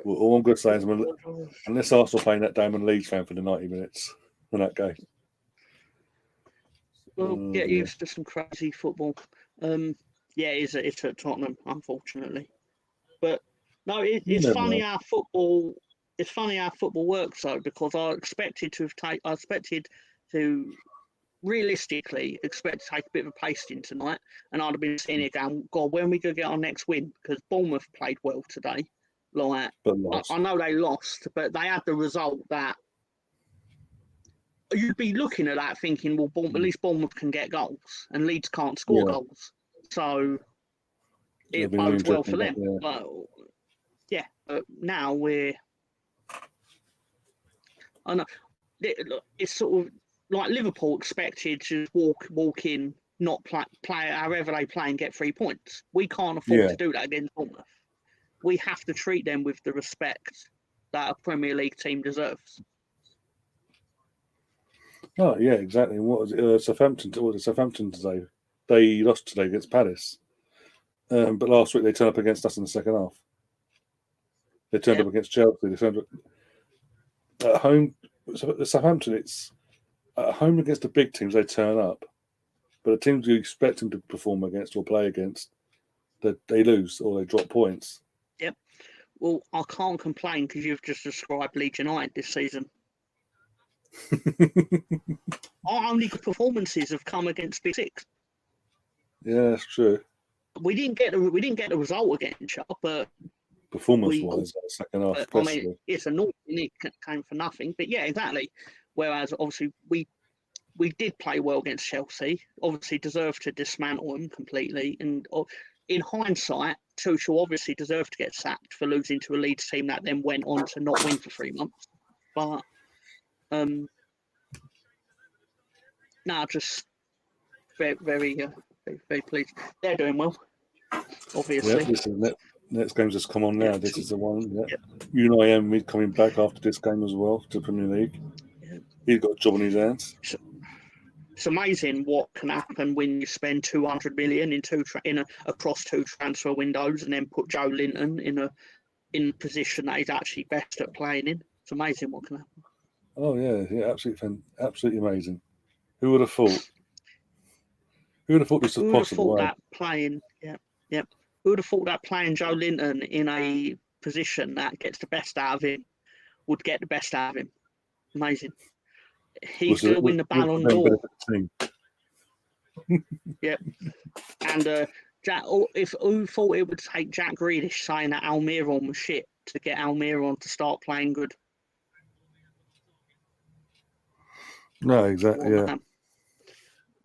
Well, all I'm going to say is, unless Arsenal playing that Damon Leeds fan for the 90 minutes in that game. Well, get used to some crazy football. Yeah, it's at Tottenham, unfortunately. But no, it's funny how football. It's funny how football works though, because I expected to realistically expect to take a bit of a pasting tonight, and I'd have been sitting here going, God, when are we going to get our next win? Because Bournemouth played well today. Like, I know they lost, but they had the result that you'd be looking at that thinking, well, at least Bournemouth can get goals, and Leeds can't score goals. So it bodes well for them. Well, but now I know it's sort of like Liverpool expected to walk in, not play however they play and get 3 points. We can't afford to do that against Bournemouth. We have to treat them with the respect that a Premier League team deserves. Oh yeah, exactly. What was it? Southampton today? They lost today against Palace, but last week they turned up against us in the second half. They turned up against Chelsea. They turned up at home. Southampton, it's at home against the big teams. They turn up, but the teams you expect them to perform against or play against, they lose or they drop points. Yep. Well, I can't complain because you've just described Leeds United this season. Our only good performances have come against Big Six. Yeah, that's true. We didn't get the result against you, but performance-wise, second half, especially. I mean, it's annoying. It came for nothing, but yeah, exactly. Whereas obviously we did play well against Chelsea. Obviously, deserved to dismantle them completely. And in hindsight, Tuchel obviously deserved to get sacked for losing to a Leeds team that then went on to not win for 3 months. But just very, very, very pleased. They're doing well, obviously. Yeah, this is next game's just come on now. Yeah, this is the one. Yeah. Unai coming back after this game as well to Premier League. Yeah. He's got a job on his hands. It's amazing what can happen when you spend 200 million across 2 transfer windows and then put Joe Linton in a position that he's actually best at playing in. It's amazing what can happen. Oh yeah, absolutely amazing. Who would have thought? Who would have thought this was possible? Who would have thought that playing Joe Linton in a position that gets the best out of him would get the best out of him? Amazing. He's going to win the Ballon d'Or. Yep. And who thought it would take Jack Grealish saying that Almiron was shit to get Almiron to start playing good? No, exactly. Yeah.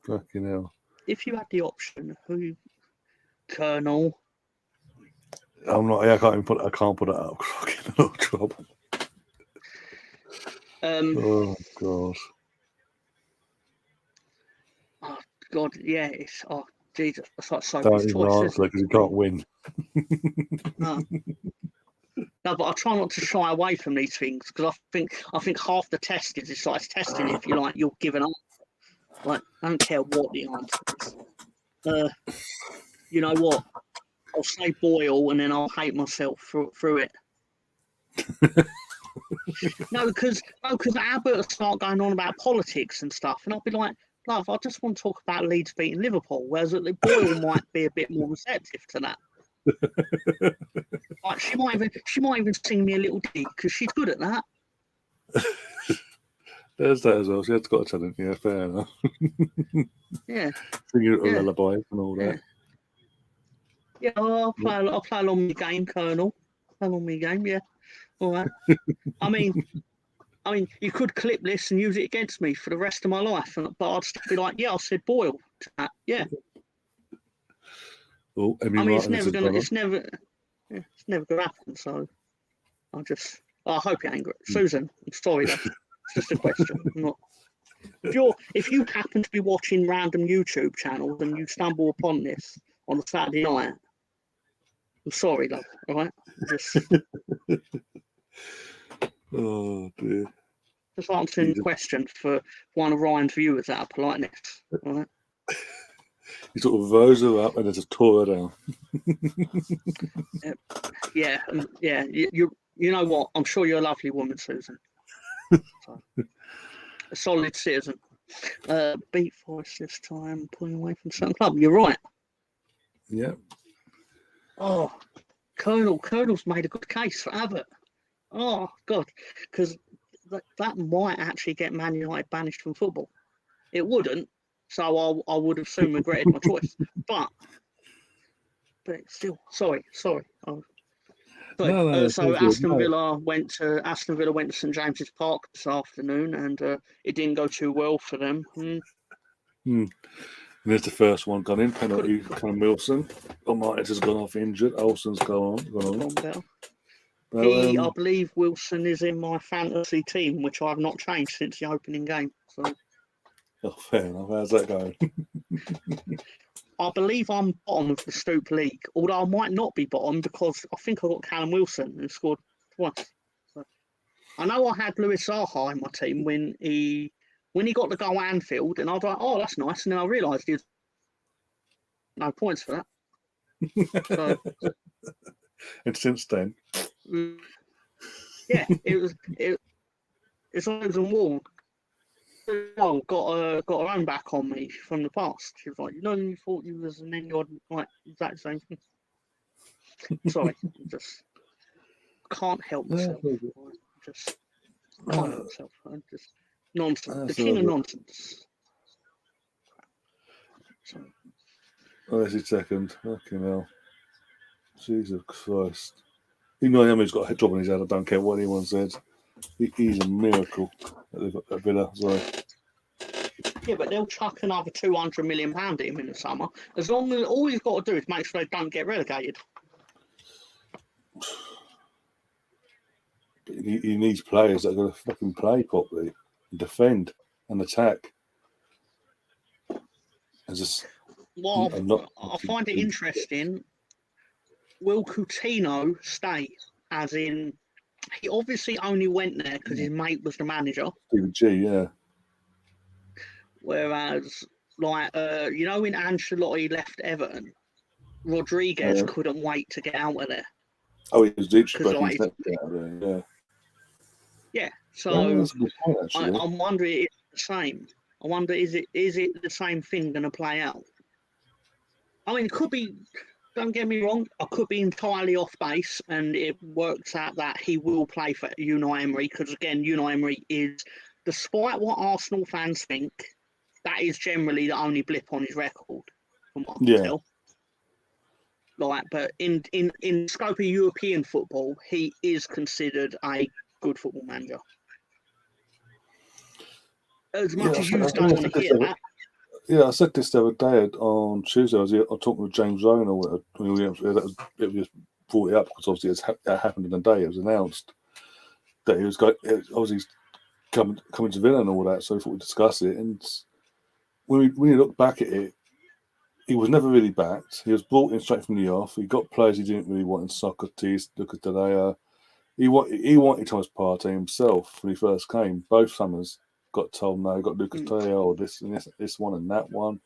Fucking hell. If you had the option, who? Colonel. I'm not. I can't put it up. Fucking no trouble. Oh God. Oh God, yeah. It's Jesus. That's like so much choice. Because you can't win. No, but I try not to shy away from these things because I think half the test is it's like testing if you like you're giving up. Like I don't care what the answer is. You know what? I'll say Boyle and then I'll hate myself through it. No, because Albert will start going on about politics and stuff, and I'll be like, love, I just want to talk about Leeds beating Liverpool, whereas Boyle might be a bit more receptive to that. Like she might even sing me a little ditty because she's good at that. There's that as well. She has got a talent. Yeah, fair enough. Yeah. Singing a lullaby and all that. Yeah, I'll play along my game, Colonel. Play along my game, yeah. All right. I mean, you could clip this and use it against me for the rest of my life, but I'd still be like, yeah, I said Boyle to that. Yeah. Oh, I mean, it's never gonna happen. So I hope you ain't. Susan, I'm sorry, though. It's just a question. I'm not. If you happen to be watching random YouTube channels and you stumble upon this on a Saturday night, I'm sorry, love. All right. Oh dear. Just answering the question for one of Ryan's viewers out of politeness. All right. He sort of rose her up and then just tore her down. Yeah. You know what? I'm sure you're a lovely woman, Susan. So, a solid citizen. Beat Forest this time, pulling away from some club. You're right. Yeah. Oh, Colonel's made a good case for Abbott. Oh, God. Because that might actually get Man United banished from football. It wouldn't, so I would have soon regretted my choice. But still, sorry. No, it's all So good. Aston No. Villa went to St James's Park this afternoon, and it didn't go too well for them. And there's the first one gone in. Penalty, Could- Callum Wilson. Almighty has gone off injured. Olsen's gone on. Gone better. Well, I believe Wilson is in my fantasy team, which I've not changed since the opening game. So fair enough. How's that going? I believe I'm bottom of the Stoop League, although I might not be bottom because I think I got Callum Wilson who scored twice. So, I know I had Lewis Zaha in my team when he got the goal at Anfield, and I was like, oh, that's nice. And then I realised he had no points for that. So, And since then, yeah, it's Rose and Wall. Got her own back on me from the past. She was like, you thought you was, and then you're like exact same thing. Sorry, just can't help myself. Just can't help myself. I'm just nonsense. The king of nonsense. So, there's his second. Fucking hell. Jesus Christ. Even though Emery's got a job on his head, I don't care what anyone says. He's a miracle at Villa. So. yeah, but they'll chuck another £200 million at him in the summer. As long as all he's got to do is make sure they don't get relegated. He needs players that are going to fucking play properly, and defend, and attack. I find it interesting. Will Coutinho stay? As in, he obviously only went there because his mate was the manager. Stevie G, yeah. Whereas, when Ancelotti left Everton, Rodriguez couldn't wait to get out of there. Oh, he was literally breaking his neck out of there, yeah. Yeah, so that's a good point, actually. I'm wondering if it's the same. I wonder, is it the same thing going to play out? I mean, it could be, don't get me wrong, I could be entirely off base and it works out that he will play for Unai Emery because, again, Unai Emery is, despite what Arsenal fans think, that is generally the only blip on his record, from what I can tell. But in scope of European football, he is considered a good football manager. As much as you don't want to hear that. Yeah, I said this the other day on Tuesday. I was talking with James Owen or whatever. It was brought it up because obviously it happened in the day. It was announced that he was going. Obviously, coming to Villa and all that. So we thought we'd discuss it. And when you look back at it, he was never really backed. He was brought in straight from the off. He got players he didn't really want in Socrates, Lucas Delea. He wanted Thomas Partey himself when he first came. Both summers got told no. He got Lucas Delea or this and this one and that one.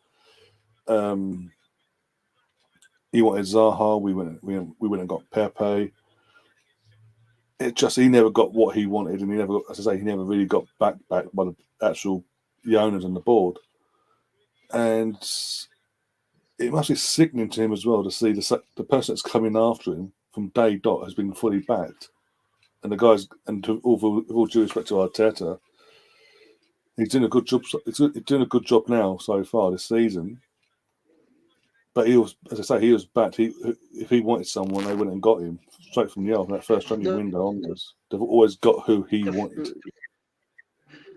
He wanted Zaha. We went and got Pepe. It just he never got what he wanted, and he never, as I say, he never really got backed by the actual owners and the board. And it must be sickening to him as well to see the person that's coming after him from day dot has been fully backed. And the guys, and with all due respect to Arteta, he's doing a good job. He's doing a good job now so far this season. But he was, as I say, he was backed. If he wanted someone, they went and got him straight from the off. That first January window onwards, they've always got who he wanted.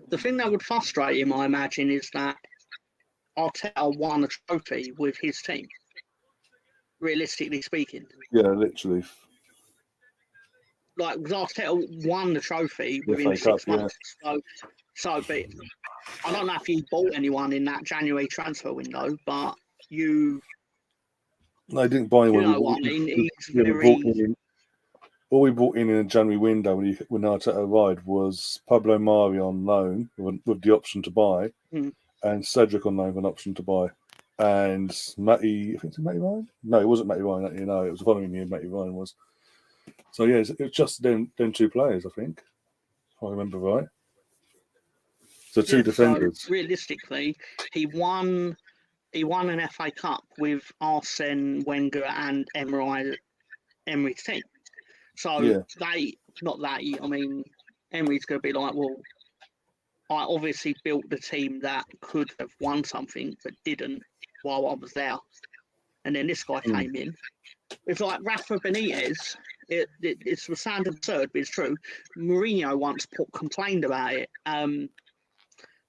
The thing that would frustrate him, I imagine, is that Arteta won a trophy with his team. Realistically speaking, yeah, literally. Like Arteta won the trophy within 6 months. Yeah. So, but I don't know if he bought anyone in that January transfer window, but you. No, he didn't buy anyone. You know what I mean? All we bought in the January window when Arteta arrived was Pablo Mari on loan with the option to buy, and Cedric on loan with an option to buy, and Matty. I think it's Matty Ryan. No, it wasn't Matty Ryan. It was the following year. Matty Ryan was. So yeah, it's just them two players, I think, if I remember right. So two defenders. So realistically, he won an FA Cup with Arsene Wenger and Emery's team. So Emery's going to be like, well, I obviously built the team that could have won something but didn't while I was there. And then this guy came in. It's like Rafa Benitez. It's the sound absurd, but it's true. Mourinho once complained about it.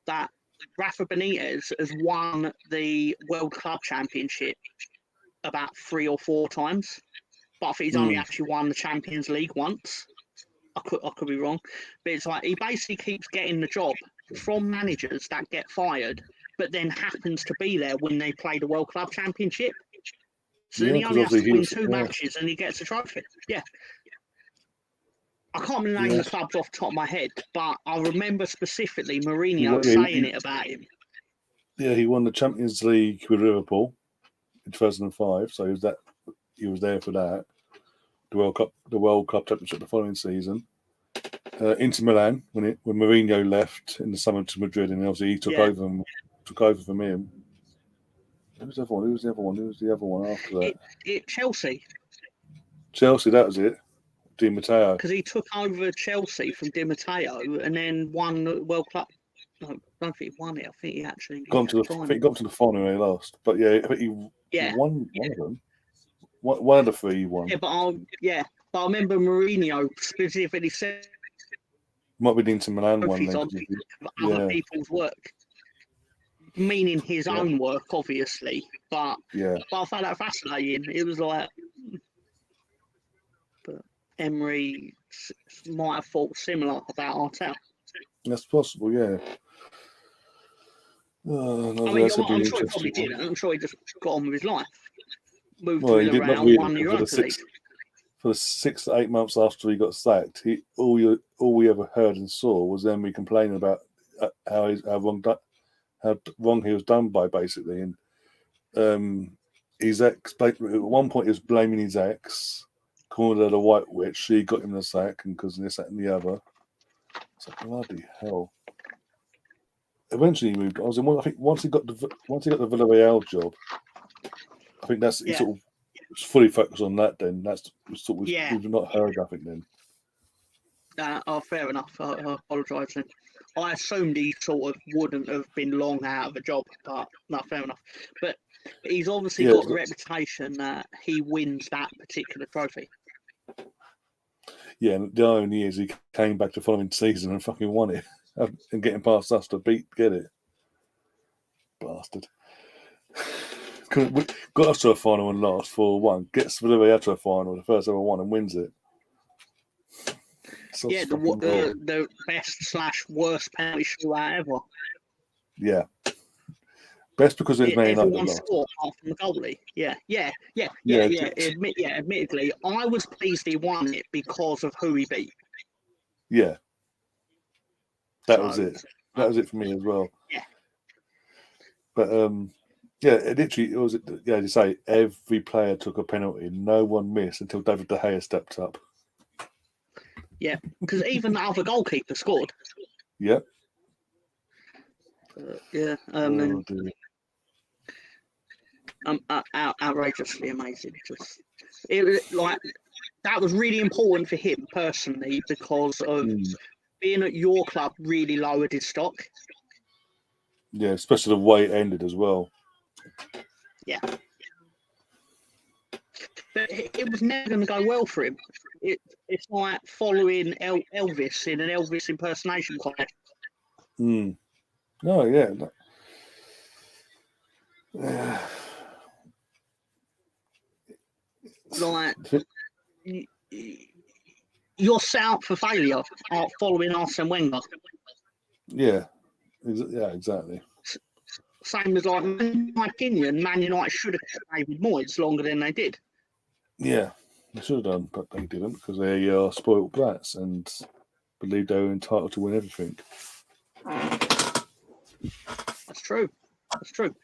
That Rafa Benitez has won the World Club Championship about 3 or 4 times, but I think he's only actually won the Champions League once. I could be wrong, but it's like he basically keeps getting the job from managers that get fired, but then happens to be there when they play the World Club Championship. So then he only has to win 2 matches and he gets a trophy. Yeah. I can't remember the name of the clubs off the top of my head, but I remember specifically Mourinho saying it about him. Yeah, he won the Champions League with Liverpool in 2005, so he was there for that. The World Cup Championship the following season. Inter Milan when Mourinho left in the summer to Madrid, and obviously he took over from him. Who was the other one after that? Chelsea. Chelsea, that was it. Di Matteo. Because he took over Chelsea from Di Matteo and then won the World Club. No, I don't think he won it. I think he actually got to the final and he lost. But yeah, I think he won one of them. One of the 3 he won. Yeah, but I remember Mourinho specifically said might be the Inter Milan one then. Other people's work, meaning his own work, obviously. But I found that fascinating. It was like, but Emery might have thought similar about Arteta. That's possible, yeah. I'm sure he probably did. I'm sure he just got on with his life. Moved around, won the Europa League. For the 6 to 8 months after he got sacked, all we ever heard and saw was Emery complaining about how wrong he was done by, basically. And his ex, at one point, he was blaming his ex, calling her the white witch. She got him the sack, and because this, that, and the other. It's like, bloody hell. Eventually, he moved on. I think once he got the Villarreal job, I think that's he sort of was fully focused on that. Then we've not heard nothing then. Fair enough. I apologise then. I assumed he sort of wouldn't have been long out of a job, but no, fair enough. But he's obviously got a reputation that he wins that particular trophy. Yeah, and the irony is he came back the following season and fucking won it, and getting past us to get it. Bastard. Got us to a final and lost 4-1. Gets Villarreal to a final, the first ever one, and wins it. The best/worst penalty shootout ever. Yeah. Best because it's Man United lost. Scored apart from the goalie. Admittedly, I was pleased he won it because of who he beat. Yeah. That was it. That was it for me as well. Yeah. But it was, as you say, every player took a penalty. No one missed until David De Gea stepped up. Yeah, because even the other goalkeeper scored. Yeah. Outrageously amazing. It was like that was really important for him personally because of being at your club really lowered his stock. Yeah, especially the way it ended as well. Yeah. But it was never going to go well for him. It's like following Elvis in an Elvis impersonation contest. No, yeah. Like, you're set up for failure following Arsene Wenger. Yeah, exactly. Same as, like, in my opinion, Man United should have kept David Moyes longer than they did. Yeah, they should have done, but they didn't because they are spoiled brats and believed they were entitled to win everything. That's true. That's true.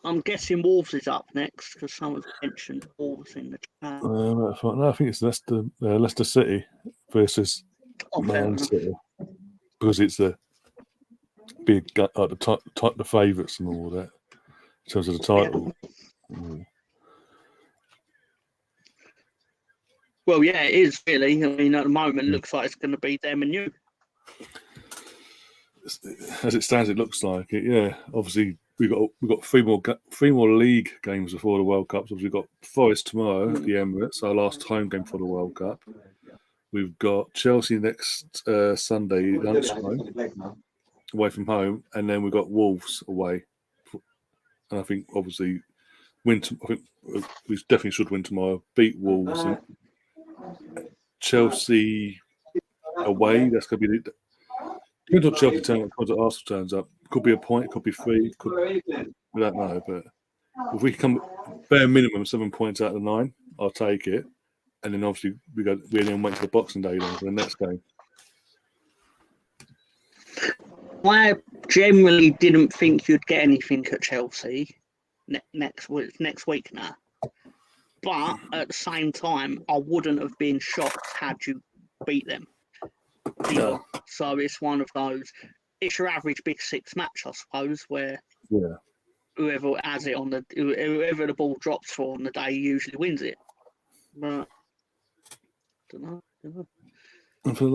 I'm guessing Wolves is up next because someone's mentioned Wolves in the chat. No, I think it's Leicester City versus Man City because it's a big like the favourites and all that in terms of the title. Yeah. Well, yeah, it is really. I mean, at the moment, it looks like it's going to be them and you. As it stands, it looks like it. Yeah, obviously we've got three more league games before the World Cup. So we've got Forest tomorrow at the Emirates, our last home game for the World Cup. We've got Chelsea next Sunday lunchtime away from home, and then we've got Wolves away. And I think obviously I think we definitely should win tomorrow. Beat Wolves and Chelsea away. That's going to be the. Depends what Chelsea turns up, depends what Arsenal turns up. Could be a point, could be 3. We don't know, but if we come bare minimum 7 points out of 9, I'll take it. And then obviously we then wait to the Boxing Day then for the next game. I generally didn't think you'd get anything at Chelsea next week now. But at the same time, I wouldn't have been shocked had you beat them. No. So it's one of those. It's your average Big Six match, I suppose, where whoever has it whoever the ball drops for on the day usually wins it. But don't know. And for the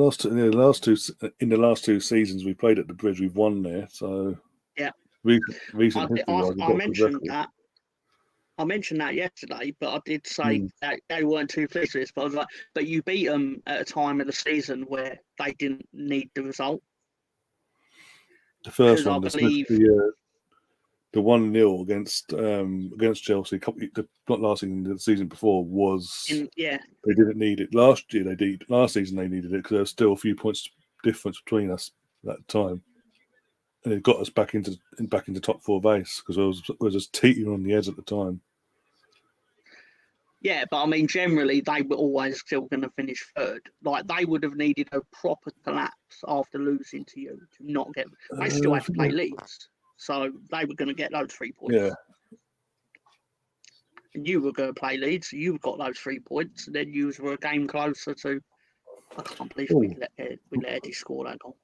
last two seasons we played at the Bridge, we've won there. So yeah, recent history. I mentioned that. I mentioned that yesterday, but I did say that they weren't too pleased with this. But I was like, but you beat them at a time of the season where they didn't need the result. The first one, the 1-0 against Chelsea, not last season, the season before was they didn't need it. Last season they needed it because there was still a few points difference between us at that time, and it got us back into top 4 base because I was just teetering on the edge at the time. Yeah, but I mean, generally they were always still going to finish third. Like they would have needed a proper collapse after losing to you to not get. They still had to play Leeds, so they were going to get those 3 points. Yeah. And you were going to play Leeds, so you got those 3 points, and then you were a game closer to. I can't believe we let Eddie score that goal.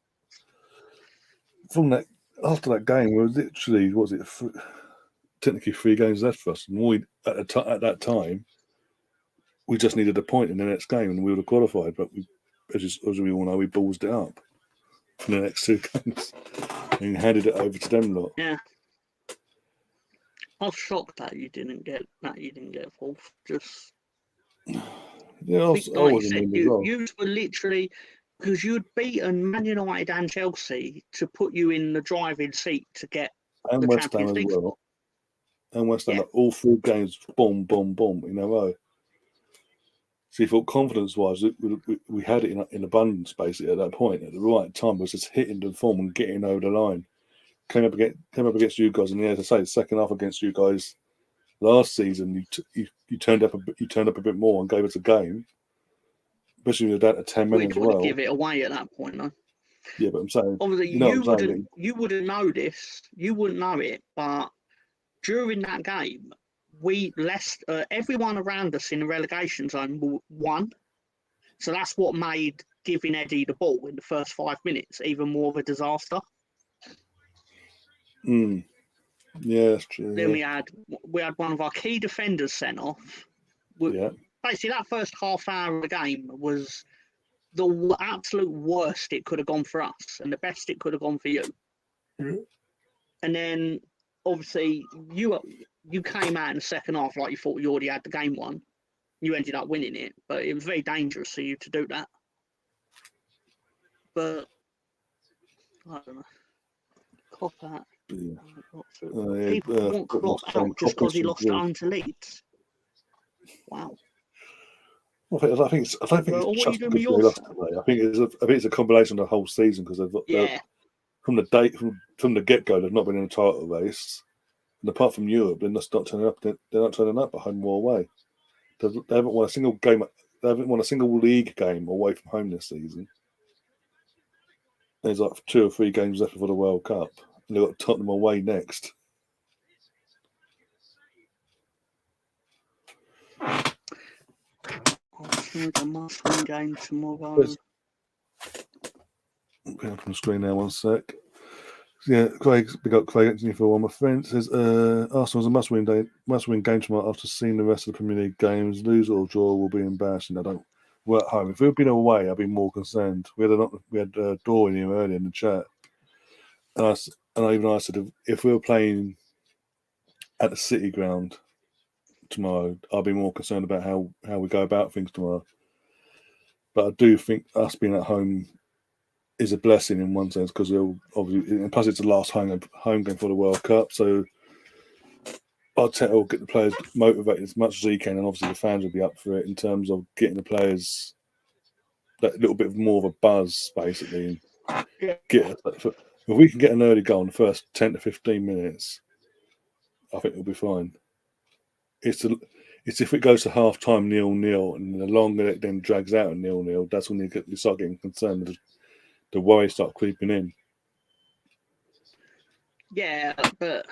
From that, after that game, we were literally technically 3 games left for us, and at that time. We just needed a point in the next game and we would have qualified, but as we all know, we ballsed it up in the next 2 games and handed it over to them lot. Yeah, I was shocked that you didn't get fourth. Just yeah, I wasn't you were literally because you'd beaten Man United and Chelsea to put you in the driving seat to get the West Champions Ham League. as well. And West Ham, all 4 games, boom, boom, boom, in a row. So you thought confidence-wise, we had it in abundance basically at that point. At the right time, it was just hitting the form and getting over the line. Came up against you guys, and as I say, the second half against you guys last season, you turned up a bit more and gave us a game, especially with that at 10 men as well. Give it away at that point, though. Yeah, but I'm saying obviously you wouldn't know this, you wouldn't know it, but during that game. Everyone around us in the relegation zone won. So that's what made giving Eddie the ball in the first 5 minutes even more of a disaster. Yeah, that's true. Then we had one of our key defenders sent off. Basically, that first half hour of the game was the absolute worst it could have gone for us and the best it could have gone for you. And then, obviously, you came out in the second half like you thought you already had the game won. You ended up winning it, but it was very dangerous for you to do that. But I don't know. Klopp out. People want Klopp out just because he lost home to Leeds. Wow. I don't think it's just because they lost today. I think it's a combination of the whole season because from the get-go they've not been in a title race. And apart from Europe, they're not turning up. They're not turning up at home or away. They haven't won a single game. They haven't won a single league game away from home this season. There's like 2 or 3 games left before the World Cup, and they've got Tottenham away next. A must-win game tomorrow. I'm going up on the screen now, one sec. Yeah, we got Craig Anthony for one. My friend says Arsenal's a must-win game tomorrow after seeing the rest of the Premier League games. Lose or draw will be embarrassing. I don't work home. If we'd been away, I'd be more concerned. We had a door in here earlier in the chat, and I said if we were playing at the City ground tomorrow, I'll be more concerned about how we go about things tomorrow. But I do think us being at home is a blessing in one sense because obviously, and plus it's the last home game for the World Cup. So Arteta will get the players motivated as much as he can, and obviously the fans will be up for it in terms of getting the players that little bit more of a buzz, basically. If we can get an early goal in the first 10 to 15 minutes, I think we'll be fine. It's if it goes to half time 0-0, and the longer it then drags out 0-0, that's when you start getting concerned. The worries start creeping in. Yeah, but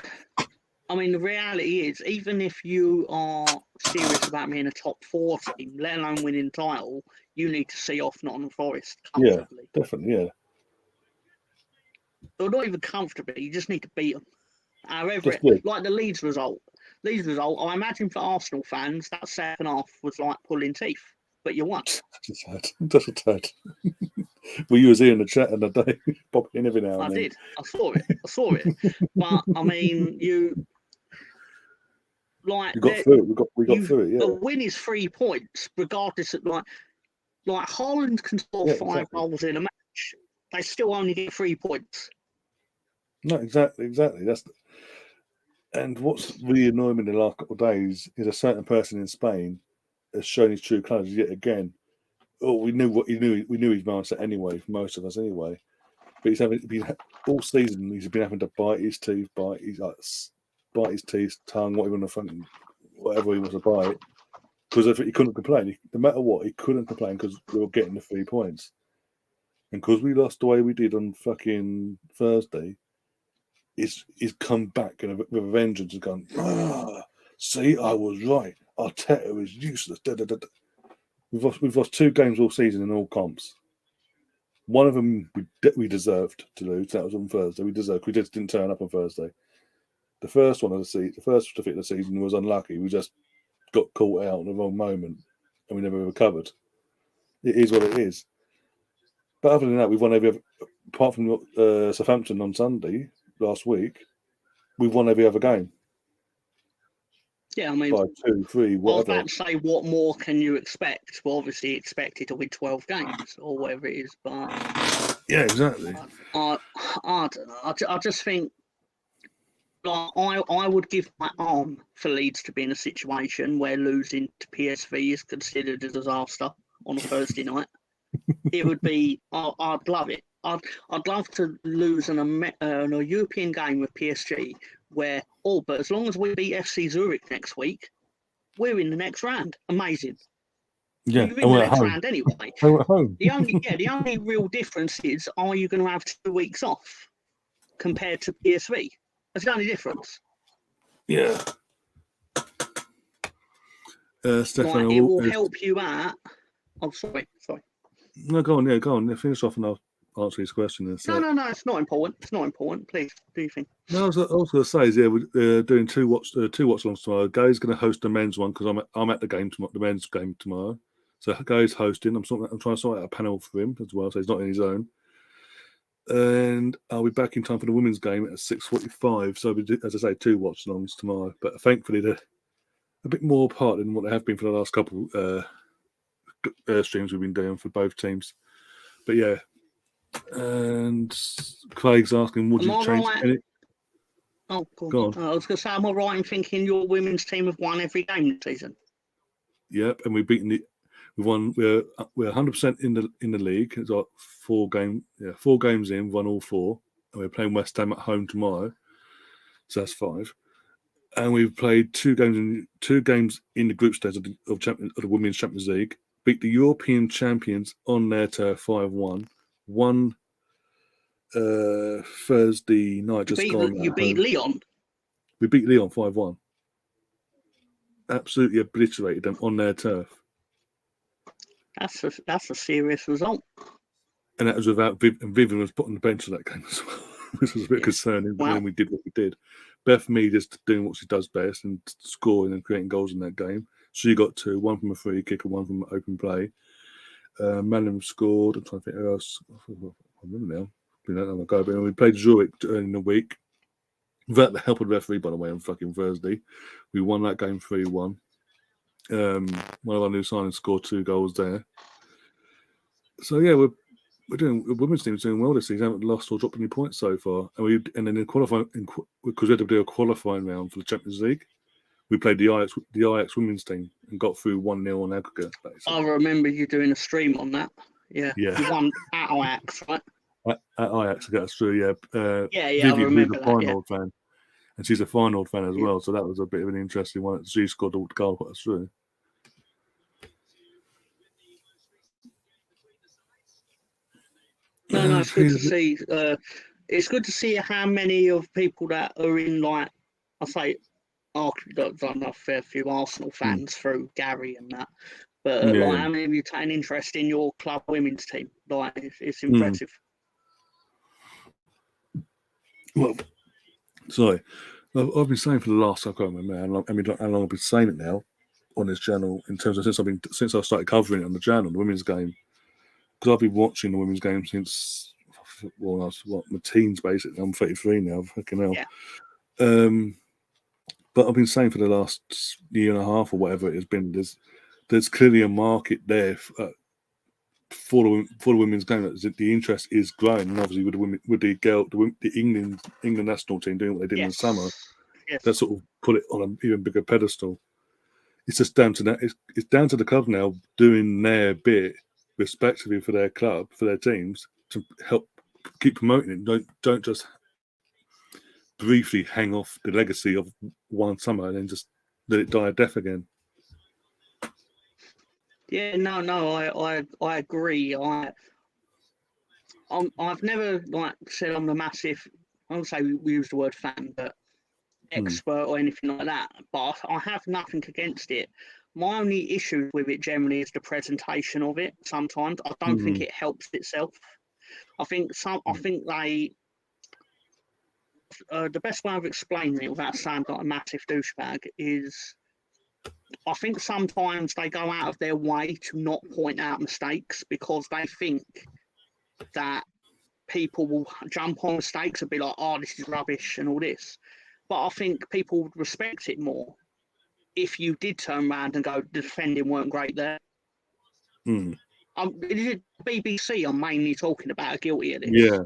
I mean, the reality is, even if you are serious about being a top 4 team, let alone winning the title, you need to see off Nottingham Forest comfortably. Yeah, definitely, yeah. Or not even comfortably, you just need to beat them. However, like the Leeds result, I imagine for Arsenal fans, that second half was like pulling teeth, but you won. That's a tad. Well, you was here in the chat the other day, popping in every now and then. I did. I saw it. But I mean, you got through it. We got through it. Yeah. The win is 3 points, regardless of like Haaland can score 5 goals in a match. They still only get 3 points. No, exactly. And what's really annoying me in the last couple of days is a certain person in Spain has shown his true colours yet again. Oh, we knew his mindset anyway, for most of us anyway. But all season he's been having to bite his teeth, bite his teeth, tongue, whatever he wants to bite. Because he couldn't complain. No matter what, he couldn't complain because we were getting the 3 points. And because we lost the way we did on fucking Thursday, he's come back with a vengeance and gone, see, I was right. Arteta is useless. Da, da, da, da. We've lost 2 games all season in all comps. One of them we deserved to lose. That was on Thursday. We just didn't turn up on Thursday. The first one of the season, the first defeat of the season was unlucky. We just got caught out in the wrong moment and we never recovered. It is what it is. But other than that, we've won every other, apart from Southampton on Sunday last week, we've won every other game. Yeah, I mean, by 2, 3, whatever. I was about to say, what more can you expect? Well, obviously, expected to win 12 games or whatever it is, but yeah, exactly. I don't know. I just think, like, I would give my arm for Leeds to be in a situation where losing to PSV is considered a disaster on a Thursday night. It would be. I'd love it. I'd love to lose in a European game with PSG where, but as long as we beat FC Zurich next week, we're in the next round. Amazing. Yeah, you're in the next round anyway. We're at home. The only real difference is, are you going to have 2 weeks off compared to PSV? That's the only difference. Yeah. Stefan, it will help you out. Oh, sorry. No, go on. Yeah, go on. Finish off and I'll answer his question. No, it's not important. It's not important. Please, do you think? No, I was going to say is, we're doing two watch-alongs tomorrow. Gary's going to host the men's one because I'm at the game tomorrow, the men's game tomorrow. So Gary's hosting. I'm trying to sort out a panel for him as well, so he's not in his own. And I'll be back in time for the women's game at 6:45. So we do, as I say, 2 watch-alongs tomorrow. But thankfully, they're a bit more apart than what they have been for the last couple streams we've been doing for both teams. But yeah. And Craig's asking, would you change any? Oh, cool. Go on. I was going to say, am I right in thinking your women's team have won every game this season? Yep, and we've won. We're 100% in the league. It's like 4 games in, won all 4, and we're playing West Ham at home tomorrow, so that's 5. And we've played 2 games in the group stage of the Women's Champions League. Beat the European champions on their turf 5-1. Won Thursday night gone. You beat Lyon. We beat Lyon 5-1. absolutely obliterated them on their turf. That's a serious result. And that was without Vivian was put on the bench for that game as well, which was a bit concerning. But then we did what we did. Beth Mead is doing what she does best and scoring and creating goals in that game. She got 2, one from a free kick and one from open play. Manham scored. I'm trying to think who else. I remember now. Been that long ago. But we played Zurich early in the week. Without the help of the referee, by the way, on fucking Thursday. We won that game 3-1. One of our new signings scored 2 goals there. So yeah, we're doing. The women's team's doing well this season. Haven't lost or dropped any points so far. And then in qualifying, because we had to do a qualifying round for the Champions League, we played the Ajax women's team and got through 1-0 on aggregate. Basically. I remember you doing a stream on that. Yeah. You won at Ajax, right? At Ajax, I got us through. Yeah. I remember Vivian's a Feyenoord fan, and she's a Feyenoord fan as well. So that was a bit of an interesting one. She scored the goal, put us through. No, it's good to see. It's good to see how many of people that are in, like, I say, I don't know, a fair few Arsenal fans through Gary and that, but like, how many of you take an interest in your club women's team? Like, it's impressive. Well, sorry, I've been saying for the last, I can't remember how long I've been saying it now on this channel in terms of since I started covering it on the channel, the women's game. Because I've been watching the women's game since, well, I was my teens basically. I'm 33 now, fucking hell. Yeah. But I've been saying for the last year and a half or whatever it has been, there's clearly a market there for the women's game. The interest is growing, and obviously with the England national team doing what they did in the summer, that sort of put it on an even bigger pedestal. It's just down to that. It's down to the club now doing their bit, respectively for their club, for their teams, to help keep promoting it. Don't just briefly hang off the legacy of one summer and then just let it die a death again. Yeah, I agree. I've never said I'm a massive. I don't say we use the word fan, but expert or anything like that. But I have nothing against it. My only issue with it generally is the presentation of it. Sometimes I don't think it helps itself. I think they. The best way of explaining it without sounding like a massive douchebag is, I think sometimes they go out of their way to not point out mistakes because they think that people will jump on mistakes and be like, "Oh, this is rubbish" and all this. But I think people would respect it more if you did turn around and go, "The defending weren't great there." BBC I'm mainly talking about are guilty of this. Yeah.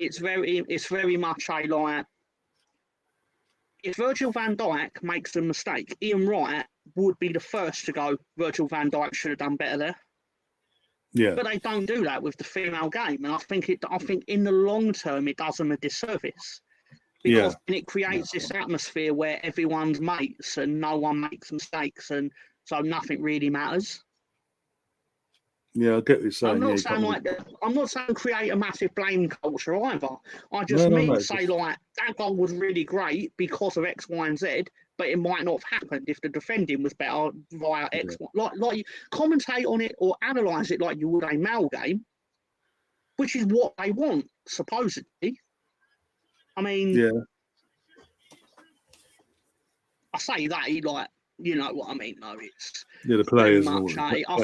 It's very much a like, if Virgil van Dijk makes a mistake, Ian Wright would be the first to go, Virgil van Dijk should have done better there. Yeah. But they don't do that with the female game, and I think in the long term it does them a disservice. Because it creates this atmosphere where everyone's mates and no one makes mistakes, and so nothing really matters. Yeah, I get what you're saying. I'm not saying create a massive blame culture either. I just say that goal was really great because of X, Y, and Z, but it might not have happened if the defending was better via X. Like you commentate on it or analyse it like you would a male game, which is what they want supposedly. I mean, I say that you know what I mean, though. It's the players. Much, I think. I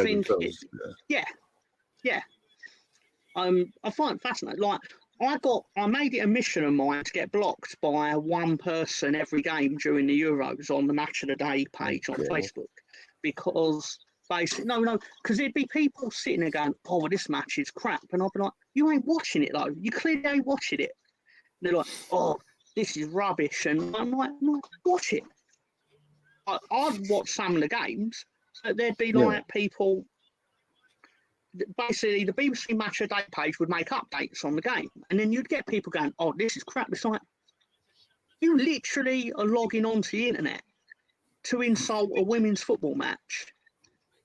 find it fascinating. Like I made it a mission of mine to get blocked by one person every game during the Euros on the Match of the Day page on Facebook, because basically because there'd be people sitting there going, "Oh, well, this match is crap," and I'd be like, "You ain't watching it though. You clearly ain't watching it." And they're like, "Oh, this is rubbish," and I'm like, "Watch it." I'd watch some of the games, but there'd be people. Basically, the BBC Match of the Day page would make updates on the game, and then you'd get people going, "Oh, this is crap." It's like, you literally are logging onto the internet to insult a women's football match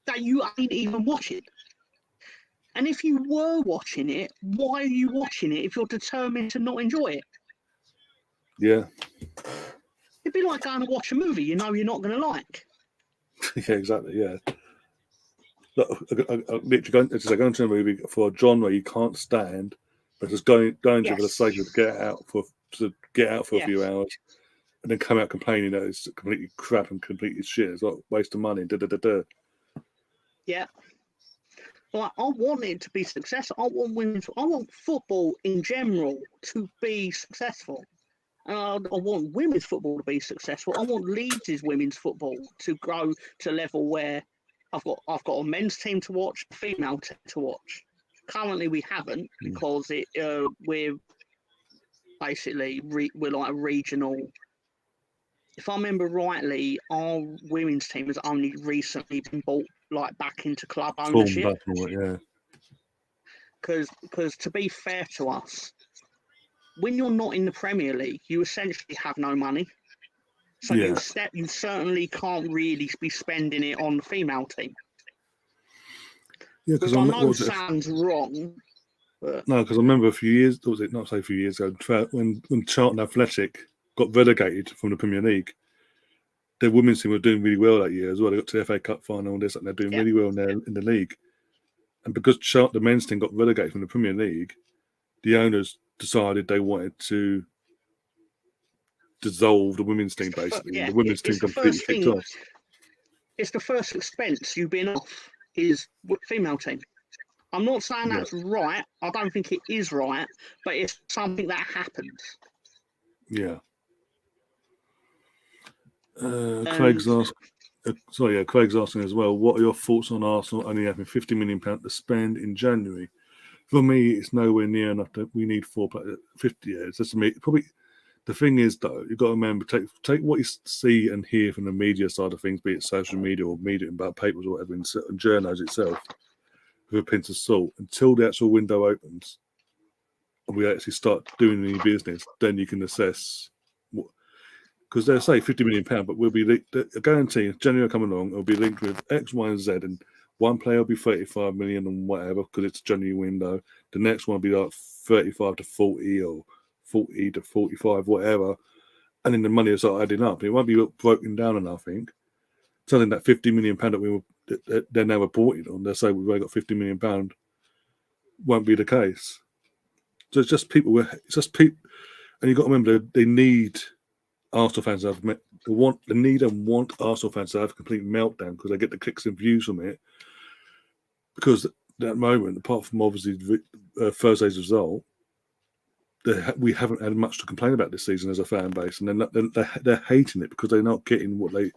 that you ain't even watching. And if you were watching it, why are you watching it if you're determined to not enjoy it? Yeah. It'd be like going to watch a movie you know you're not going to like. Yeah, exactly. Yeah. Look, I literally going to a movie for a genre you can't stand, but just going to for the sake of to get out for a few Yes. hours, and then come out complaining that it's completely crap and completely shit. It's like a waste of money. Yeah. Like, I want it to be successful. I want football in general to be successful. I want women's football to be successful. I want Leeds' women's football to grow to a level where I've got a men's team to watch, a female team to watch. Currently, we haven't because we're basically we're like a regional. If I remember rightly, our women's team has only recently been bought like back into club ownership. Yeah. Because to be fair to us, when you're not in the Premier League, you essentially have no money. So you certainly can't really be spending it on the female team. Yeah, because I know sounds wrong. But... No, because I remember a few years, was it not say a few years ago, when Charlton Athletic got relegated from the Premier League, their women's team were doing really well that year as well. They got to the FA Cup final and this, and they're doing really well in the league. And because the men's team got relegated from the Premier League, the owners decided they wanted to dissolve the women's team, basically. Yeah, the women's team completely kicked off. It's the first expense you've been off is female team. I'm not saying that's right. I don't think it is right, but it's something that happens. Yeah. Craig's asking as well, what are your thoughts on Arsenal only having £50 million to spend in January? For me, it's nowhere near enough. We need 50 years. That's me. Probably the thing is, though, you've got to remember, take what you see and hear from the media side of things, be it social media or media about papers or whatever, and journals itself, with a pinch of salt, until the actual window opens and we actually start doing any business, then you can assess what. Because they'll say £50 million, but we'll be a guarantee. January will come along, it'll be linked with X, Y, and Z, and one player will be 35 million and whatever because it's a January window. The next one will be like 35 to 40 or 40 to 45, whatever, and then the money will start adding up. It won't be broken down enough. I think telling that £50 million that they're now reporting on, they say we've only got £50 million, won't be the case. So it's just people. And you've got to remember they need. Arsenal fans they need and want Arsenal fans to have a complete meltdown because they get the clicks and views from it. Because at that moment, apart from obviously Thursday's result, we haven't had much to complain about this season as a fan base, and they're hating it because they're not getting the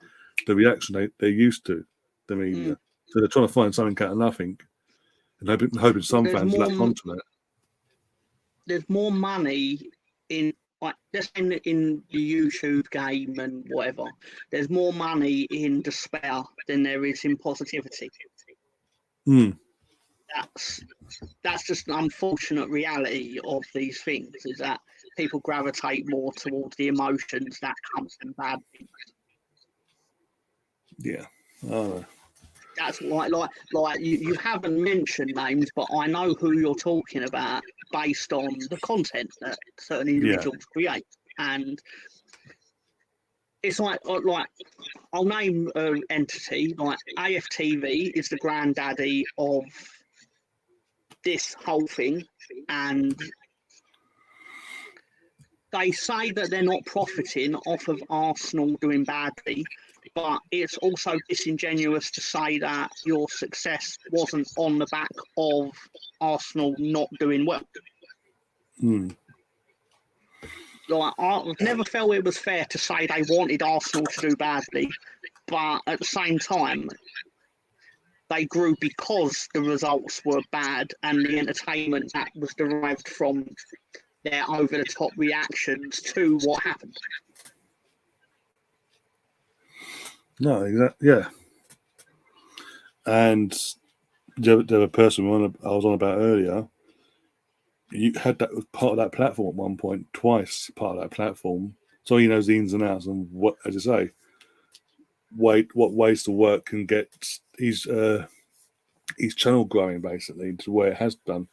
reaction they're used to, the media. So they're trying to find something out of nothing, and hoping some fans latch onto it. There's more money in. Like, just in the YouTube game and whatever, there's more money in despair than there is in positivity. That's just an unfortunate reality of these things, is that people gravitate more towards the emotions that come from bad things. Yeah. That's like you haven't mentioned names, but I know who you're talking about based on the content that certain individuals create, and it's like I'll name an entity like AFTV is the granddaddy of this whole thing, and they say that they're not profiting off of Arsenal doing badly. But it's also disingenuous to say that your success wasn't on the back of Arsenal not doing well. Like, I've never felt it was fair to say they wanted Arsenal to do badly, but at the same time, they grew because the results were bad and the entertainment that was derived from their over-the-top reactions to what happened. No, exactly. Yeah, and the other person I was on about earlier, you had that was part of that platform at one point, twice part of that platform, so he knows the ins and outs and what, as I say, what ways to work and get his channel growing basically to where it has done,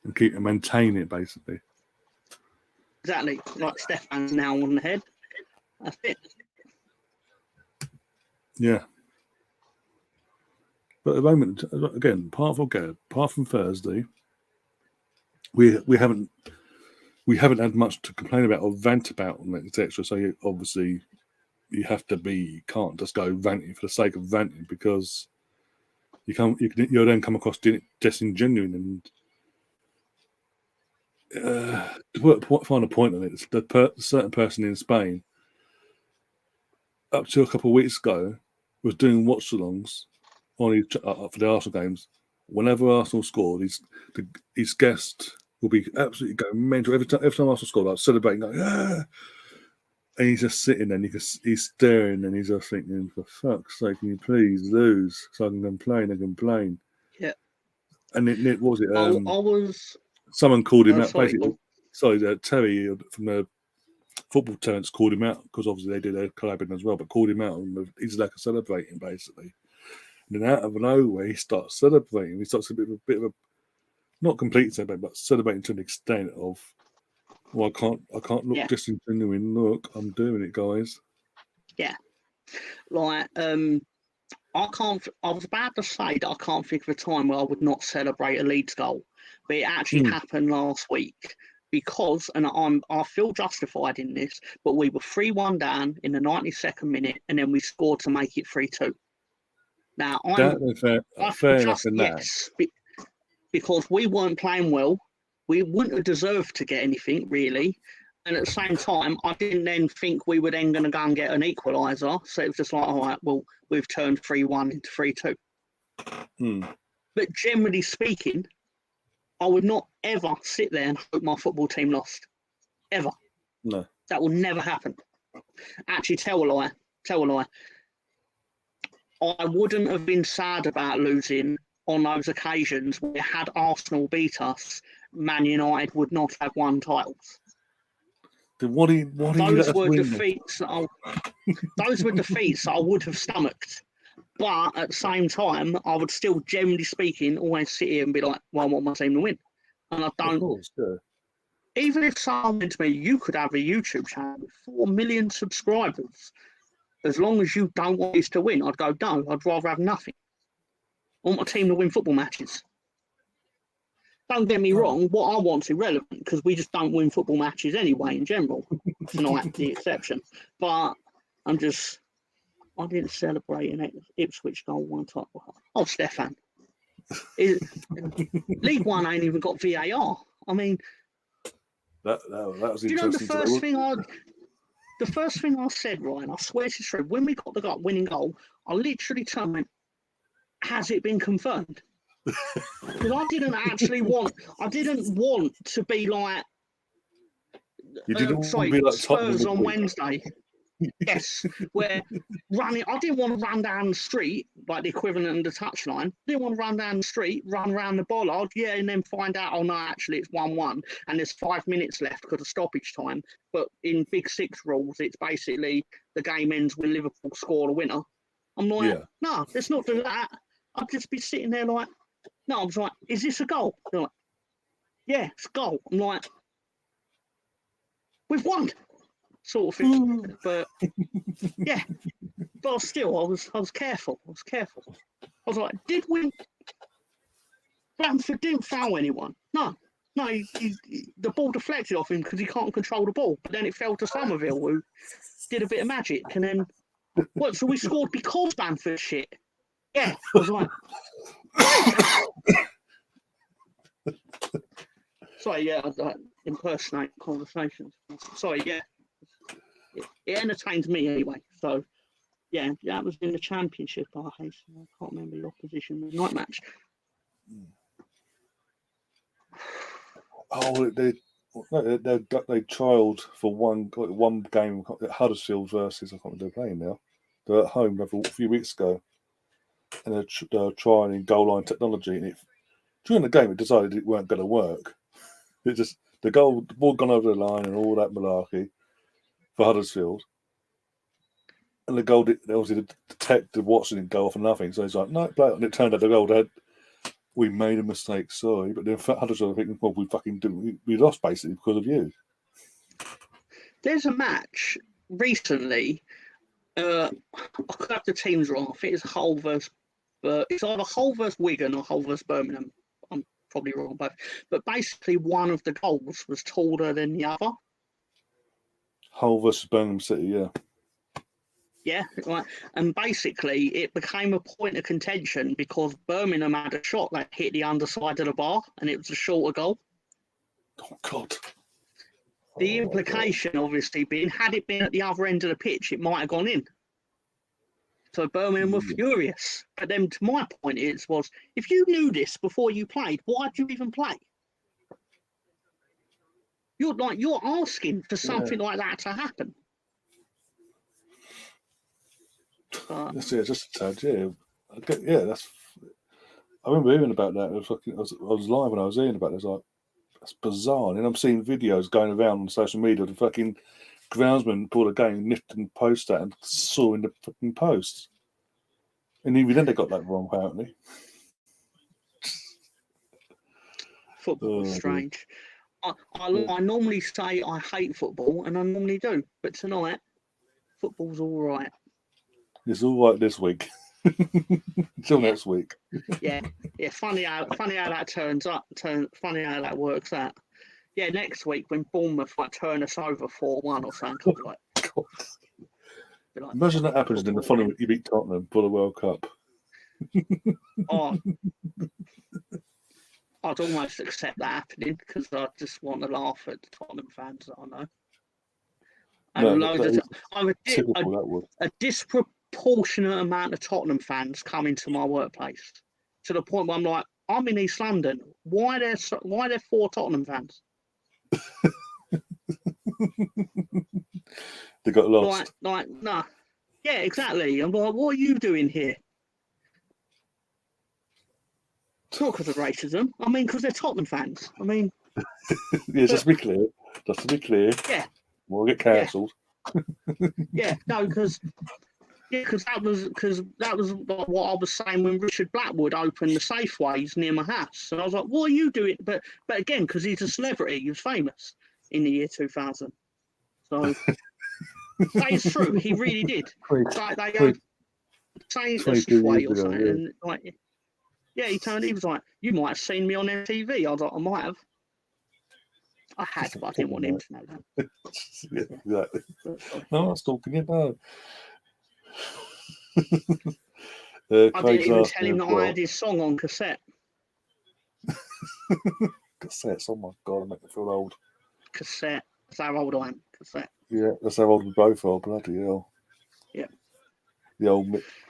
and keep and maintain it basically. Exactly, like Stefan's now on the head. That's it. Yeah. But at the moment, again, apart from Thursday, we haven't had much to complain about or vent about, etc. So obviously, you can't just go venting for the sake of venting, because you'll then come across disingenuine and to find a point on it. The certain person in Spain, up to a couple of weeks ago, was doing watchalongs on for the Arsenal games. Whenever Arsenal scored, his guest will be absolutely going mental every time Arsenal scored, like celebrating, going, ah! And he's just sitting there, and he's staring, and he's just thinking, for fuck's sake, can you please lose so I can complain and complain? Yeah. And it was it. I was. Someone called him out. Sorry, Basically, Terry from the football talents called him out, because obviously they did their collabing as well, but called him out, and he's like celebrating basically. And then out of nowhere, he starts celebrating. He starts a bit of a not complete celebration, but celebrating to an extent of, well, I can't look disingenuine. Look, I'm doing it, guys. Yeah, like I was about to say that I can't think of a time where I would not celebrate a Leeds goal, but it actually happened last week, because, and I feel justified in this, but we were 3-1 down in the 92nd minute, and then we scored to make it 3-2. Now fair enough in that. Yes, because we weren't playing well. We wouldn't have deserved to get anything, really. And at the same time, I didn't then think we were then going to go and get an equaliser. So it was just like, all right, well, we've turned 3-1 into 3-2. But generally speaking, I would not ever sit there and hope my football team lost. Ever. No. That will never happen. Actually, tell a lie. I wouldn't have been sad about losing on those occasions where, had Arsenal beat us, Man United would not have won titles. Those were defeats that I would have stomached. But at the same time, I would still, generally speaking, always sit here and be like, well, I want my team to win. And I don't. Of course, yeah. Even if someone said to me, you could have a YouTube channel with 4 million subscribers, as long as you don't want us to win, I'd go, no, I'd rather have nothing. I want my team to win football matches. Don't get me wrong, what I want's irrelevant, because we just don't win football matches anyway, in general. Tonight, the exception. But I didn't celebrate an Ipswich goal one time. Oh, Stefan. League One ain't even got VAR. I mean, that was interesting. You know, the first thing I said, Ryan, I swear it's true, when we got the winning goal, I literally turned and went, has it been confirmed? Because I didn't want to be like, Spurs on Wednesday. Yes, where running, I didn't want to run down the street, like the equivalent of the touchline. Didn't want to run down the street, run around the bollard, and then find out, oh no, actually it's 1-1 and there's 5 minutes left because of stoppage time. But in Big Six rules, it's basically the game ends when Liverpool score the winner. I'm like, no, let's not do that. I'd just be sitting there like, no, I was like, is this a goal? They're like, yeah, it's a goal. I'm like, we've won. Sort of thing, but yeah, but still, I was careful. I was like, Bamford didn't foul anyone? No, the ball deflected off him because he can't control the ball. But then it fell to Somerville, who did a bit of magic, and then what? So we scored because Bamford shit. Yeah, I was like, sorry, yeah, I impersonate conversations. Sorry, yeah. It entertains me anyway. So, yeah, that was in the Championship. I can't remember the opposition in the night match. Oh, they trialled for one game at Huddersfield versus, I can't remember they're playing now. They're at home a few weeks ago, and they're trying goal line technology. And during the game, it decided it weren't going to work. It just the ball gone over the line and all that malarkey for Huddersfield. And the goal, obviously, the detective watching it go off and nothing. So he's like, no, play it. And it turned out the goal we made a mistake, sorry. But then Huddersfield are thinking, well, we fucking didn't. We lost basically because of you. There's a match recently I could have the teams wrong. I think it's Hull versus, it's either Hull versus Wigan or Hull versus Birmingham. I'm probably wrong both. But basically, one of the goals was taller than the other. Hull versus Birmingham City, yeah. Yeah, right. And basically, it became a point of contention because Birmingham had a shot that hit the underside of the bar, and it was a shorter goal. Oh, God. The implication, obviously, being had it been at the other end of the pitch, it might have gone in. So Birmingham were furious. But then, to my point, was if you knew this before you played, why'd you even play? You're asking for something like that to happen. That's just a tad, yeah. I remember hearing about that. I was live when I was hearing about it. I was like, that's bizarre. And I'm seeing videos going around on social media of the fucking groundsman pulled a game, lifted and post that and saw in the fucking post. And even then they got that wrong, apparently. Football is strange. I normally say I hate football, and I normally do. But tonight, football's all right. It's all right this week. Until next week. Yeah. Funny how that turns up. Funny how that works out. Yeah, next week when Bournemouth turn us over 4-1 or something, I'll be like, imagine that happens in the following week. You beat Tottenham for the World Cup. Oh, I'd almost accept that happening because I just want to laugh at the Tottenham fans that I know. And a disproportionate amount of Tottenham fans come into my workplace to the point where I'm like, I'm in East London. Why are there 4 Tottenham fans? They got lost. No. Yeah, exactly. I'm like, what are you doing here? It's not because of racism. I mean, because they're Tottenham fans. I mean... Yeah, just to be clear. Yeah. We'll get cancelled. Yeah, no, because that was like what I was saying when Richard Blackwood opened the Safeways near my house. And I was like, what are you doing? But again, because he's a celebrity, he was famous in the year 2000. So... that is true. He really did. They go saying Safeway or something, and like, yeah, he was like, "You might have seen me on MTV." I was like, "I might have." I had, but I didn't want him to know that. Yeah, exactly. No, I'm not stalking you. No. I didn't even tell him that I had his song on cassette. Cassettes. Oh my God, I make me feel old. Cassette. That's how old I am. Cassette. Yeah, that's how old we both are. Bloody hell. Yeah.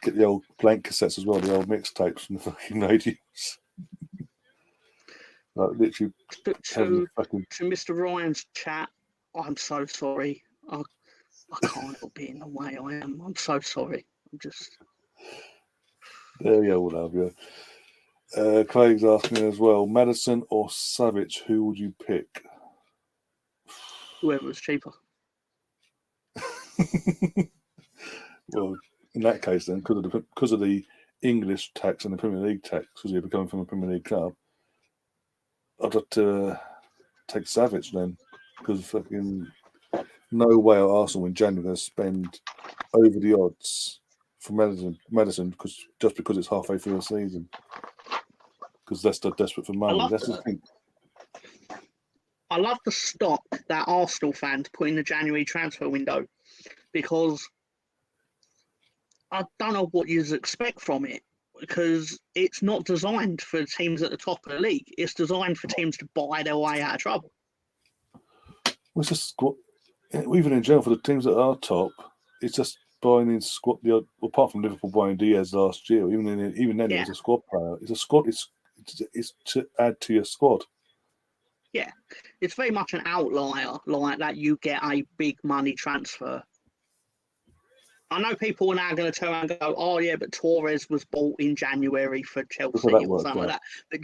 Get the old blank cassettes as well. The old mixtapes from the fucking radios. Like literally. To Mr. Ryan's chat, I'm so sorry. I can't help being the way I am. I'm so sorry. I'm just. There you will have you. Craig's asking as well, Maddison or Savage, who would you pick? Whoever was cheaper. Well, in that case, then, because of the English tax and the Premier League tax, because you're coming from a Premier League club, I'd have to take Savage then, because fucking no way are Arsenal in January going to spend over the odds for Maddison just because it's halfway through the season. Because they're desperate for money. That's the thing. I love the stock that Arsenal fans put in the January transfer window, because I don't know what you expect from it, because it's not designed for teams at the top of the league. It's designed for teams to buy their way out of trouble. Well, it's just even in general for the teams that are top, it's just buying in squad. Apart from Liverpool buying Diaz last year, even then it was a squad player. It's a squad. It's to add to your squad. Yeah, it's very much an outlier like that. You get a big money transfer. I know people are now going to turn around and go, "Oh yeah, but Torres was bought in January for Chelsea or something like that." But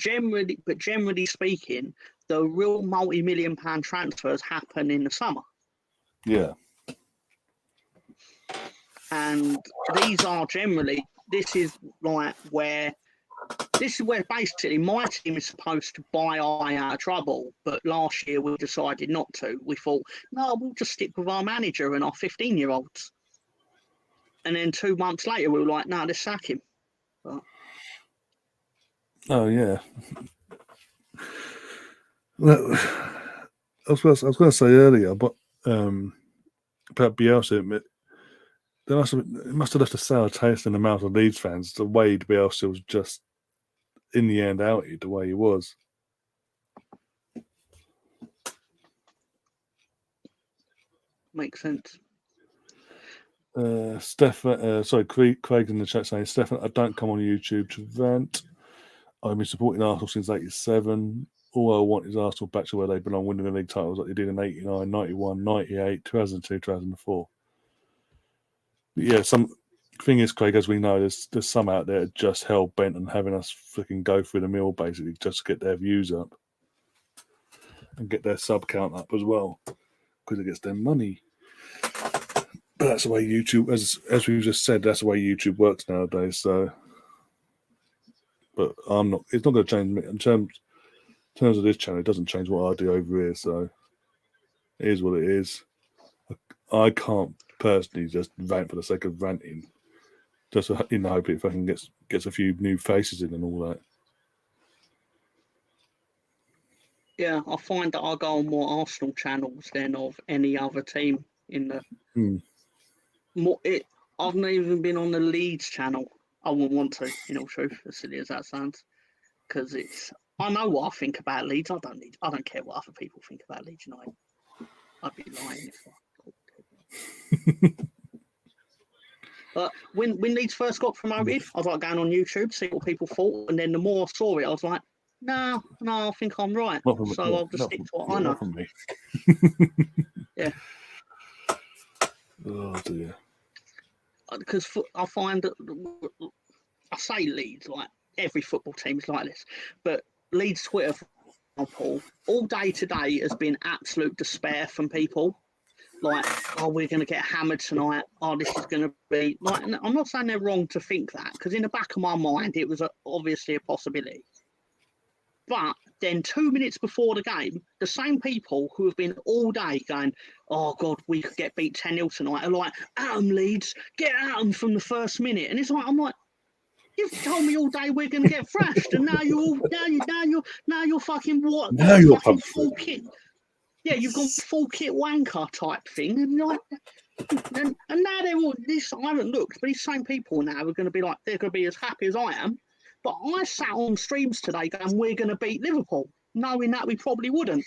generally speaking, the real multi-million-pound transfers happen in the summer. Yeah. And these are generally. This is where basically my team is supposed to buy our way out of trouble. But last year we decided not to. We thought, no, we'll just stick with our manager and our 15-year-olds. And then 2 months later, we were like, no, let's sack him. But... Oh, yeah. Well, I was going to say earlier, but about Bielsa, it must have left a sour taste in the mouth of Leeds fans, the way Bielsa was just, in the end, outed the way he was. Makes sense. Craig in the chat saying, Stefan, I don't come on YouTube to rant. I've been supporting Arsenal since 87. All I want is Arsenal back to where they belong, winning the league titles like they did in 89, 91, 98, 2002, 2004. But yeah, some thing is, Craig, as we know, there's some out there just hell bent on having us freaking go through the mill, basically, just to get their views up and get their sub count up as well, because it gets their money. But that's the way YouTube, as we've just said, that's the way YouTube works nowadays. So, but I'm not. It's not going to change me in terms of this channel. It doesn't change what I do over here. So, it is what it is. I can't personally just rant for the sake of ranting, just in the hope it fucking gets a few new faces in and all that. Yeah, I find that I go on more Arsenal channels than of any other team in the. I've not even been on the Leeds channel. I wouldn't want to, in all truth, as silly as that sounds, because I know what I think about Leeds. I don't care what other people think about Leeds United. I'd be lying if I. But when Leeds first got promoted, I was like going on YouTube, see what people thought, and then the more I saw it, I was like, no, I think I'm right. So I'll just stick to what I know. Yeah. Oh dear. Because I find that I say Leeds, like every football team's like this, but Leeds Twitter, for example, all day today has been absolute despair from people. Like, oh, we're going to get hammered tonight. Oh, this is going to be like. And I'm not saying they're wrong to think that, because in the back of my mind, it was obviously a possibility. But then 2 minutes before the game, the same people who have been all day going, oh, God, we could get beat 10-0 tonight, are like, at 'em, Leeds, get at 'em from the first minute. And it's like, I'm like, you've told me all day we're going to get thrashed, and now you're fucking what? Now you're fucking full kit. Yeah, you've gone full kit wanker type thing. And like, and now they're all this. I haven't looked, but these same people now are going to be like, they're going to be as happy as I am. But I sat on streams today going, we're going to beat Liverpool, knowing that we probably wouldn't.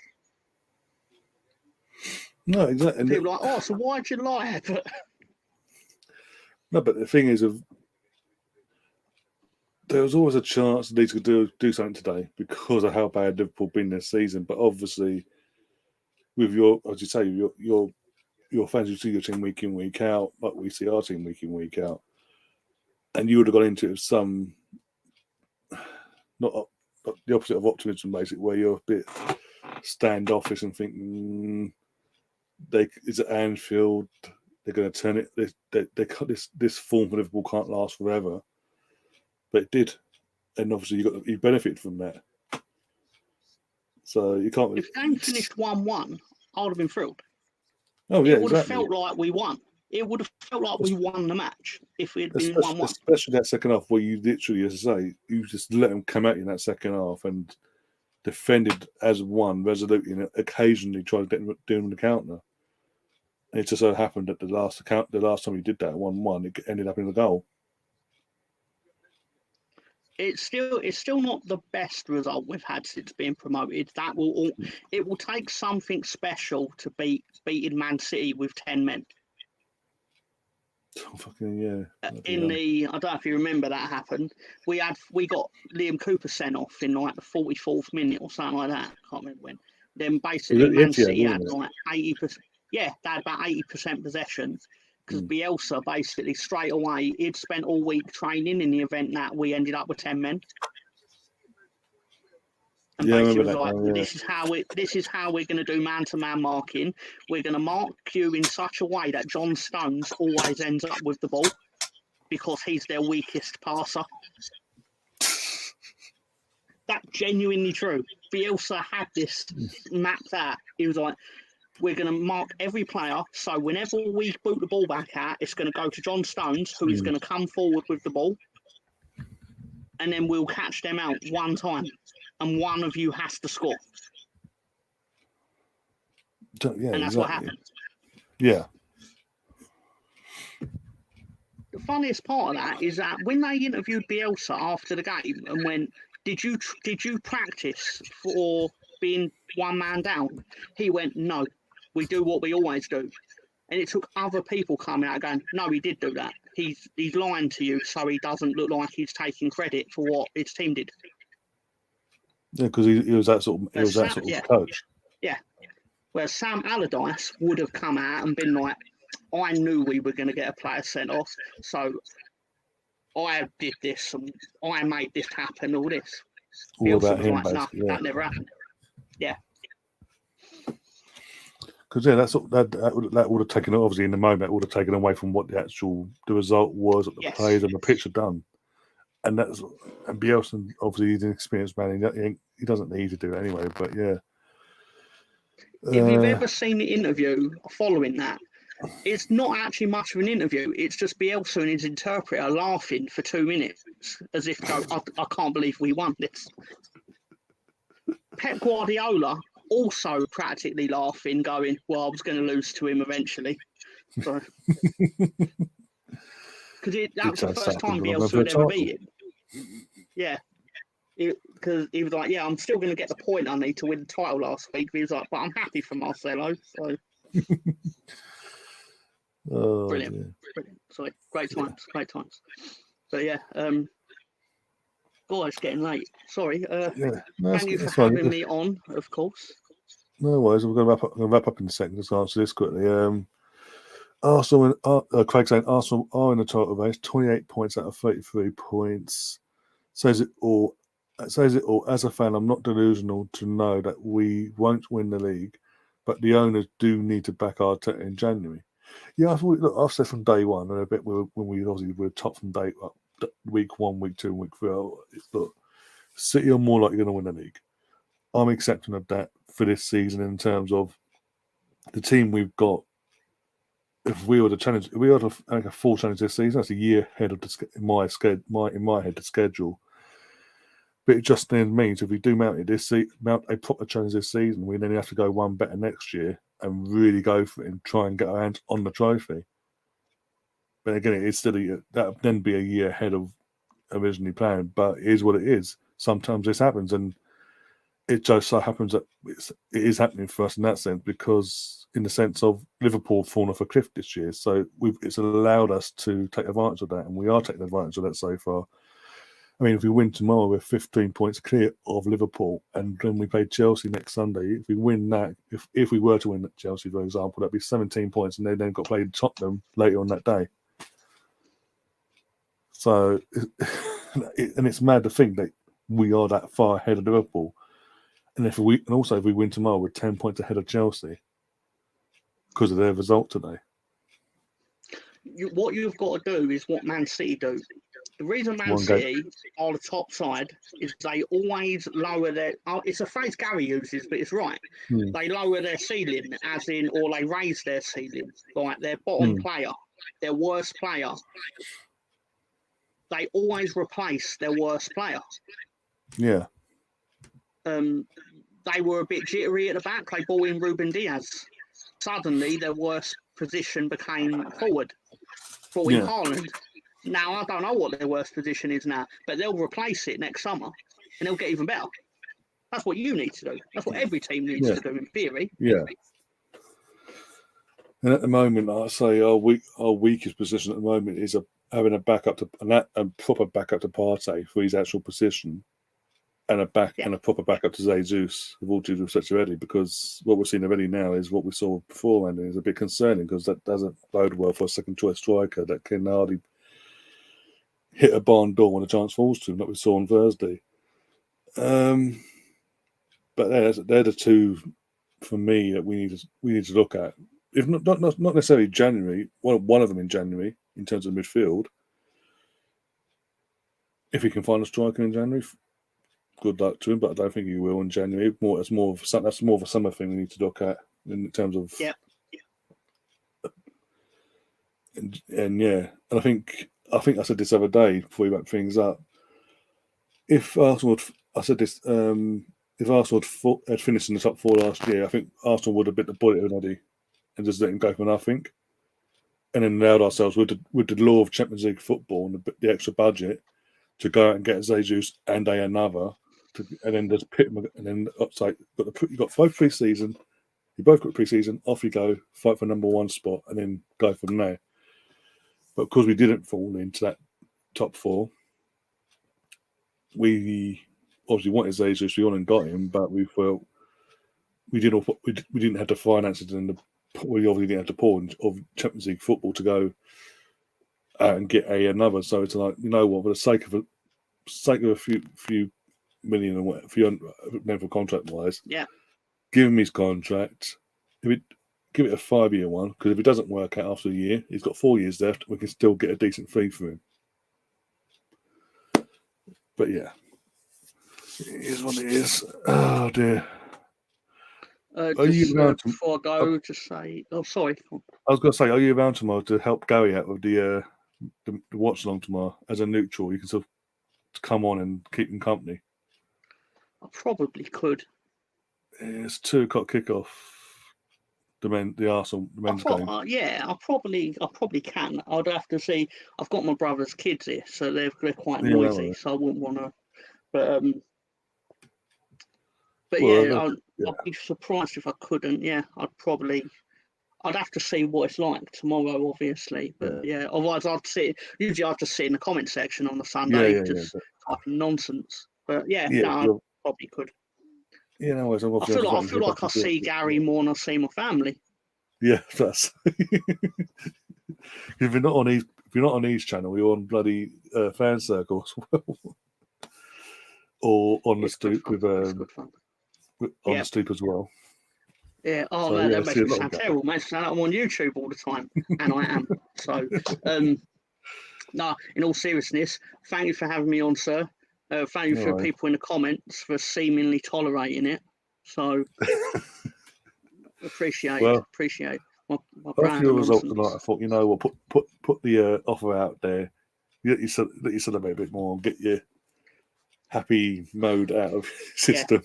No, exactly. And people are like, oh, so why'd you lie? But no, but the thing is, there was always a chance Leeds could do something today because of how bad Liverpool been this season. But obviously, with as you say, your fans, you see your team week in, week out, but we see our team week in, week out. And you would have got into some, not the opposite of optimism, basically, where you're a bit standoffish and thinking, it's at Anfield, they're going to turn it, this form for Liverpool can't last forever. But it did. And obviously you benefited from that. So you can't. If the game finished 1-1, I would have been thrilled. Oh yeah, it would have felt like we won. It would have felt like we won the match if we had been 1-1. Especially that second half, where you literally, as I say, you just let them come at you in that second half and defended as one resolutely, and occasionally tried to get them the counter. And it just so happened that the last time you did that 1-1, it ended up in the goal. It's still not the best result we've had since being promoted. It will take something special to beating Man City with 10 men. Oh, fucking yeah. I don't know if you remember that happened. We got Liam Cooper sent off in like the 44th minute or something like that. I can't remember when. Then basically Man City had like 80%. Yeah, they had about 80% possession. Because Bielsa basically straight away, he'd spent all week training in the event that we ended up with 10 men. And basically was like, this is how we're going to do man-to-man marking. We're going to mark you in such a way that John Stones always ends up with the ball because he's their weakest passer. That's genuinely true. Bielsa had this mapped out. He was like, we're going to mark every player. So whenever we boot the ball back out, it's going to go to John Stones, who is going to come forward with the ball. And then we'll catch them out one time. And one of you has to score. Yeah, and that's exactly. what happened. Yeah. The funniest part of that is that when they interviewed Bielsa after the game and went, did you practice for being one man down? He went, no, we do what we always do. And it took other people coming out going, no, he did do that. He's lying to you so he doesn't look like he's taking credit for what his team did. Yeah, because he was that sort of coach. Yeah. Whereas Sam Allardyce would have come out and been like, I knew we were going to get a player sent off, so I did this and I made this happen, all this. All about him, like, basically. No, that never happened. Yeah. Because that would have taken, obviously in the moment, it would have taken away from what the result was, what the players and the pitch had done. And Bielsa, obviously he's an experienced man, he doesn't need to do it anyway, but yeah. If you've ever seen the interview following that, it's not actually much of an interview. It's just Bielsa and his interpreter laughing for 2 minutes as if, I can't believe we won this. Pep Guardiola also practically laughing, going, well, I was going to lose to him eventually. So, because that was the first time Bielsa had ever beat him. Yeah. Because he was like, yeah, I'm still going to get the point I need to win the title last week. But he was like, but I'm happy for Marcelo. So. Brilliant. Brilliant. Sorry, great times. But yeah, it's getting late. Sorry. Thank you for having me on, of course. No worries. We're going to wrap up in a second. Just answer this quickly. Arsenal, Craig saying Arsenal are in the title race, 28 points out of 33 points. Says it all. As a fan, I'm not delusional to know that we won't win the league, but the owners do need to back Arteta in January. Yeah, I've said from day one, and a bit when we obviously were top from week 1, week 2, and week 3. Look, City are more likely going to win the league. I'm accepting of that for this season in terms of the team we've got. If we were to make a full challenge this season, that's a year ahead of in my head the schedule. But it just then means if we do mount a proper challenge this season, we then have to go one better next year and really go for it and try and get our hands on the trophy. But again, it's still that would then be a year ahead of originally planned. But it is what it is. Sometimes this happens, and it just so happens that it is happening for us in that sense, because in the sense of Liverpool fallen off a cliff this year, so it's allowed us to take advantage of that, and we are taking advantage of that so far. I mean, if we win tomorrow, we're 15 points clear of Liverpool, and then we play Chelsea next Sunday. If we win that, if we were to win Chelsea, for example, that'd be 17 points, and they then got played Tottenham later on that day. So, and it's mad to think that we are that far ahead of Liverpool, and if we win tomorrow, we're 10 points ahead of Chelsea because of their result today. What you've got to do is what Man City do. The reason Man City are the top side is they always lower their... it's a phrase Gary uses, but it's right. They lower their ceiling, or they raise their ceiling. Like their bottom player, their worst player. They always replace their worst player. Yeah. They were a bit jittery at the back. They brought in Ruben Diaz. Suddenly, their worst position became forward. Brought in Haaland. Now, I don't know what their worst position is now, but they'll replace it next summer, and they'll get even better. That's what you need to do. That's what every team needs to do, in theory. Yeah. And at the moment, I'd say our weakest position at the moment is having a proper backup to Partey for his actual position, and a proper backup to Jesus, with all due respect already, because what we're seeing already now is what we saw before, and it's a bit concerning because that doesn't bode well for a second choice striker that can hardly hit a barn door when a chance falls to him, like we saw on Thursday. But they're the two for me that we need to look at. If not necessarily January, one of them in January in terms of midfield. If he can find a striker in January, good luck to him. But I don't think he will in January. That's more of a summer thing we need to look at in terms of Yeah. and I think I said this other day before we wrap things up. If Arsenal, I said this, if Arsenal had finished in the top 4 last year, I think Arsenal would have bit the bullet already and just let him go for nothing, and then allowed ourselves with the law of Champions League football and the extra budget to go out and get Jesus and another, and then just pit them, and then it's like you got both pre-season, you both got pre-season, off you go, fight for number 1 spot, and then go from there. But because we didn't fall into that top 4, we obviously wanted Jesus, we on and got him, but we felt we didn't have the finances and we obviously didn't have the pool of Champions League football to go out and get another. So it's like, you know what, for the sake of a few million and a few men for contract wise, give him his contract. Give it a 5-year one, because if it doesn't work out after a year, he's got 4 years left. We can still get a decent fee for him. But yeah, it is what it is. Oh dear. Before I go, just say, oh, sorry. I was going to say, are you around tomorrow to help Gary out with the watch-along tomorrow as a neutral? You can sort of come on and keep him company. I probably could. It's 2:00 kickoff. The Arsenal men's game. I probably can. I'd have to see. I've got my brother's kids here, so they're quite Yeah, noisy. So I wouldn't want to. But I'd be surprised if I couldn't. Yeah, I'd have to see what it's like tomorrow, obviously. But otherwise usually I'd just sit in the comment section on the Sunday, typing nonsense. But I probably could. Yeah, no worries. I feel like I see Gary more than I see my family. Yeah, that's. If you're not on his channel, you're on bloody fan circles, or on the stoop with on the stoop as well. Yeah. Oh, so, that makes me sound terrible. Makes me sound like I'm on YouTube all the time, and I am. So, no. In all seriousness, thank you for having me on, sir. Thank you for people in the comments for seemingly tolerating it. So, appreciate it. My after your result tonight, I thought, you know what, put the offer out there. Let you celebrate a bit more and get your happy mode out of system.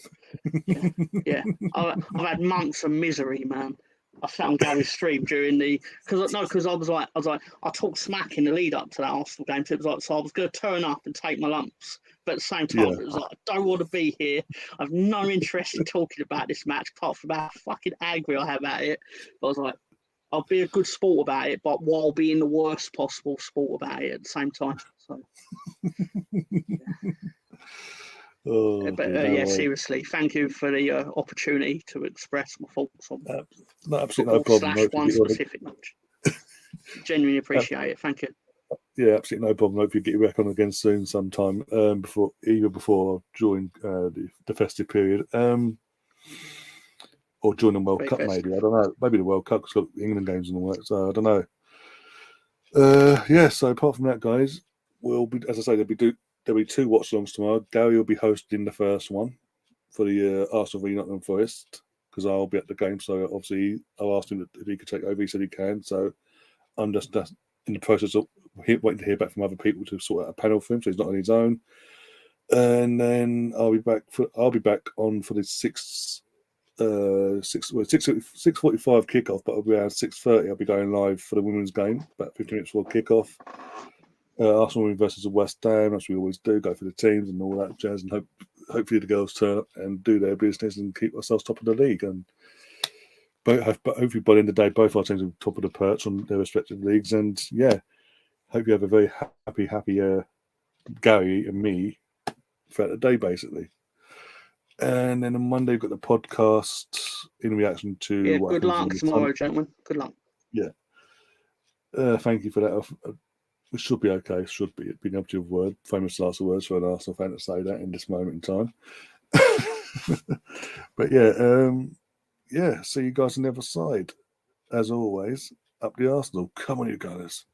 Yeah. I've had months of misery, man. I sat on Gary's stream during because I was like, I talked smack in the lead up to that Arsenal game. So it was like, so I was going to turn up and take my lumps, but at the same time, it was like, I don't want to be here. I've no interest in talking about this match, apart from how fucking angry I have at it. But I was like, I'll be a good sport about it, but while being the worst possible sport about it at the same time. So. Seriously, thank you for the opportunity to express my thoughts on absolutely no problem. One specific match. Genuinely appreciate it. Thank you. Yeah, absolutely no problem. Hope you get back on again soon sometime before or during the festive period. Or during the World Cup, maybe. I don't know. Maybe the World Cup, because got the England games and all that. So I don't know. So apart from that, guys, we'll be, as I say, there'll be 2 watch-alongs tomorrow. Gary will be hosting the first one for the Arsenal v Nottingham Forest, because I'll be at the game. So obviously, I asked him if he could take over. He said he can. So I'm just in the process of waiting to hear back from other people to sort out a panel for him, so he's not on his own. And then I'll be back on for the 6:45 kickoff, but it'll be around 6:30. I'll be going live for the women's game, about 15 minutes before kickoff. Arsenal versus West Ham, as we always do, go for the teams and all that jazz, and hopefully the girls turn up and do their business and keep ourselves top of the league. And hopefully by the end of the day, both our teams are top of the perch on their respective leagues. And hope you have a very happy Gary and me throughout the day, basically. And then on Monday, we've got the podcast in reaction to what good luck tomorrow, gentlemen. Good luck. Yeah. Thank you for that. It should be okay. Should be. It'd be an operative word. Famous last words for an Arsenal fan to say that in this moment in time. But see you guys on the other side. As always, up the Arsenal. Come on, you guys.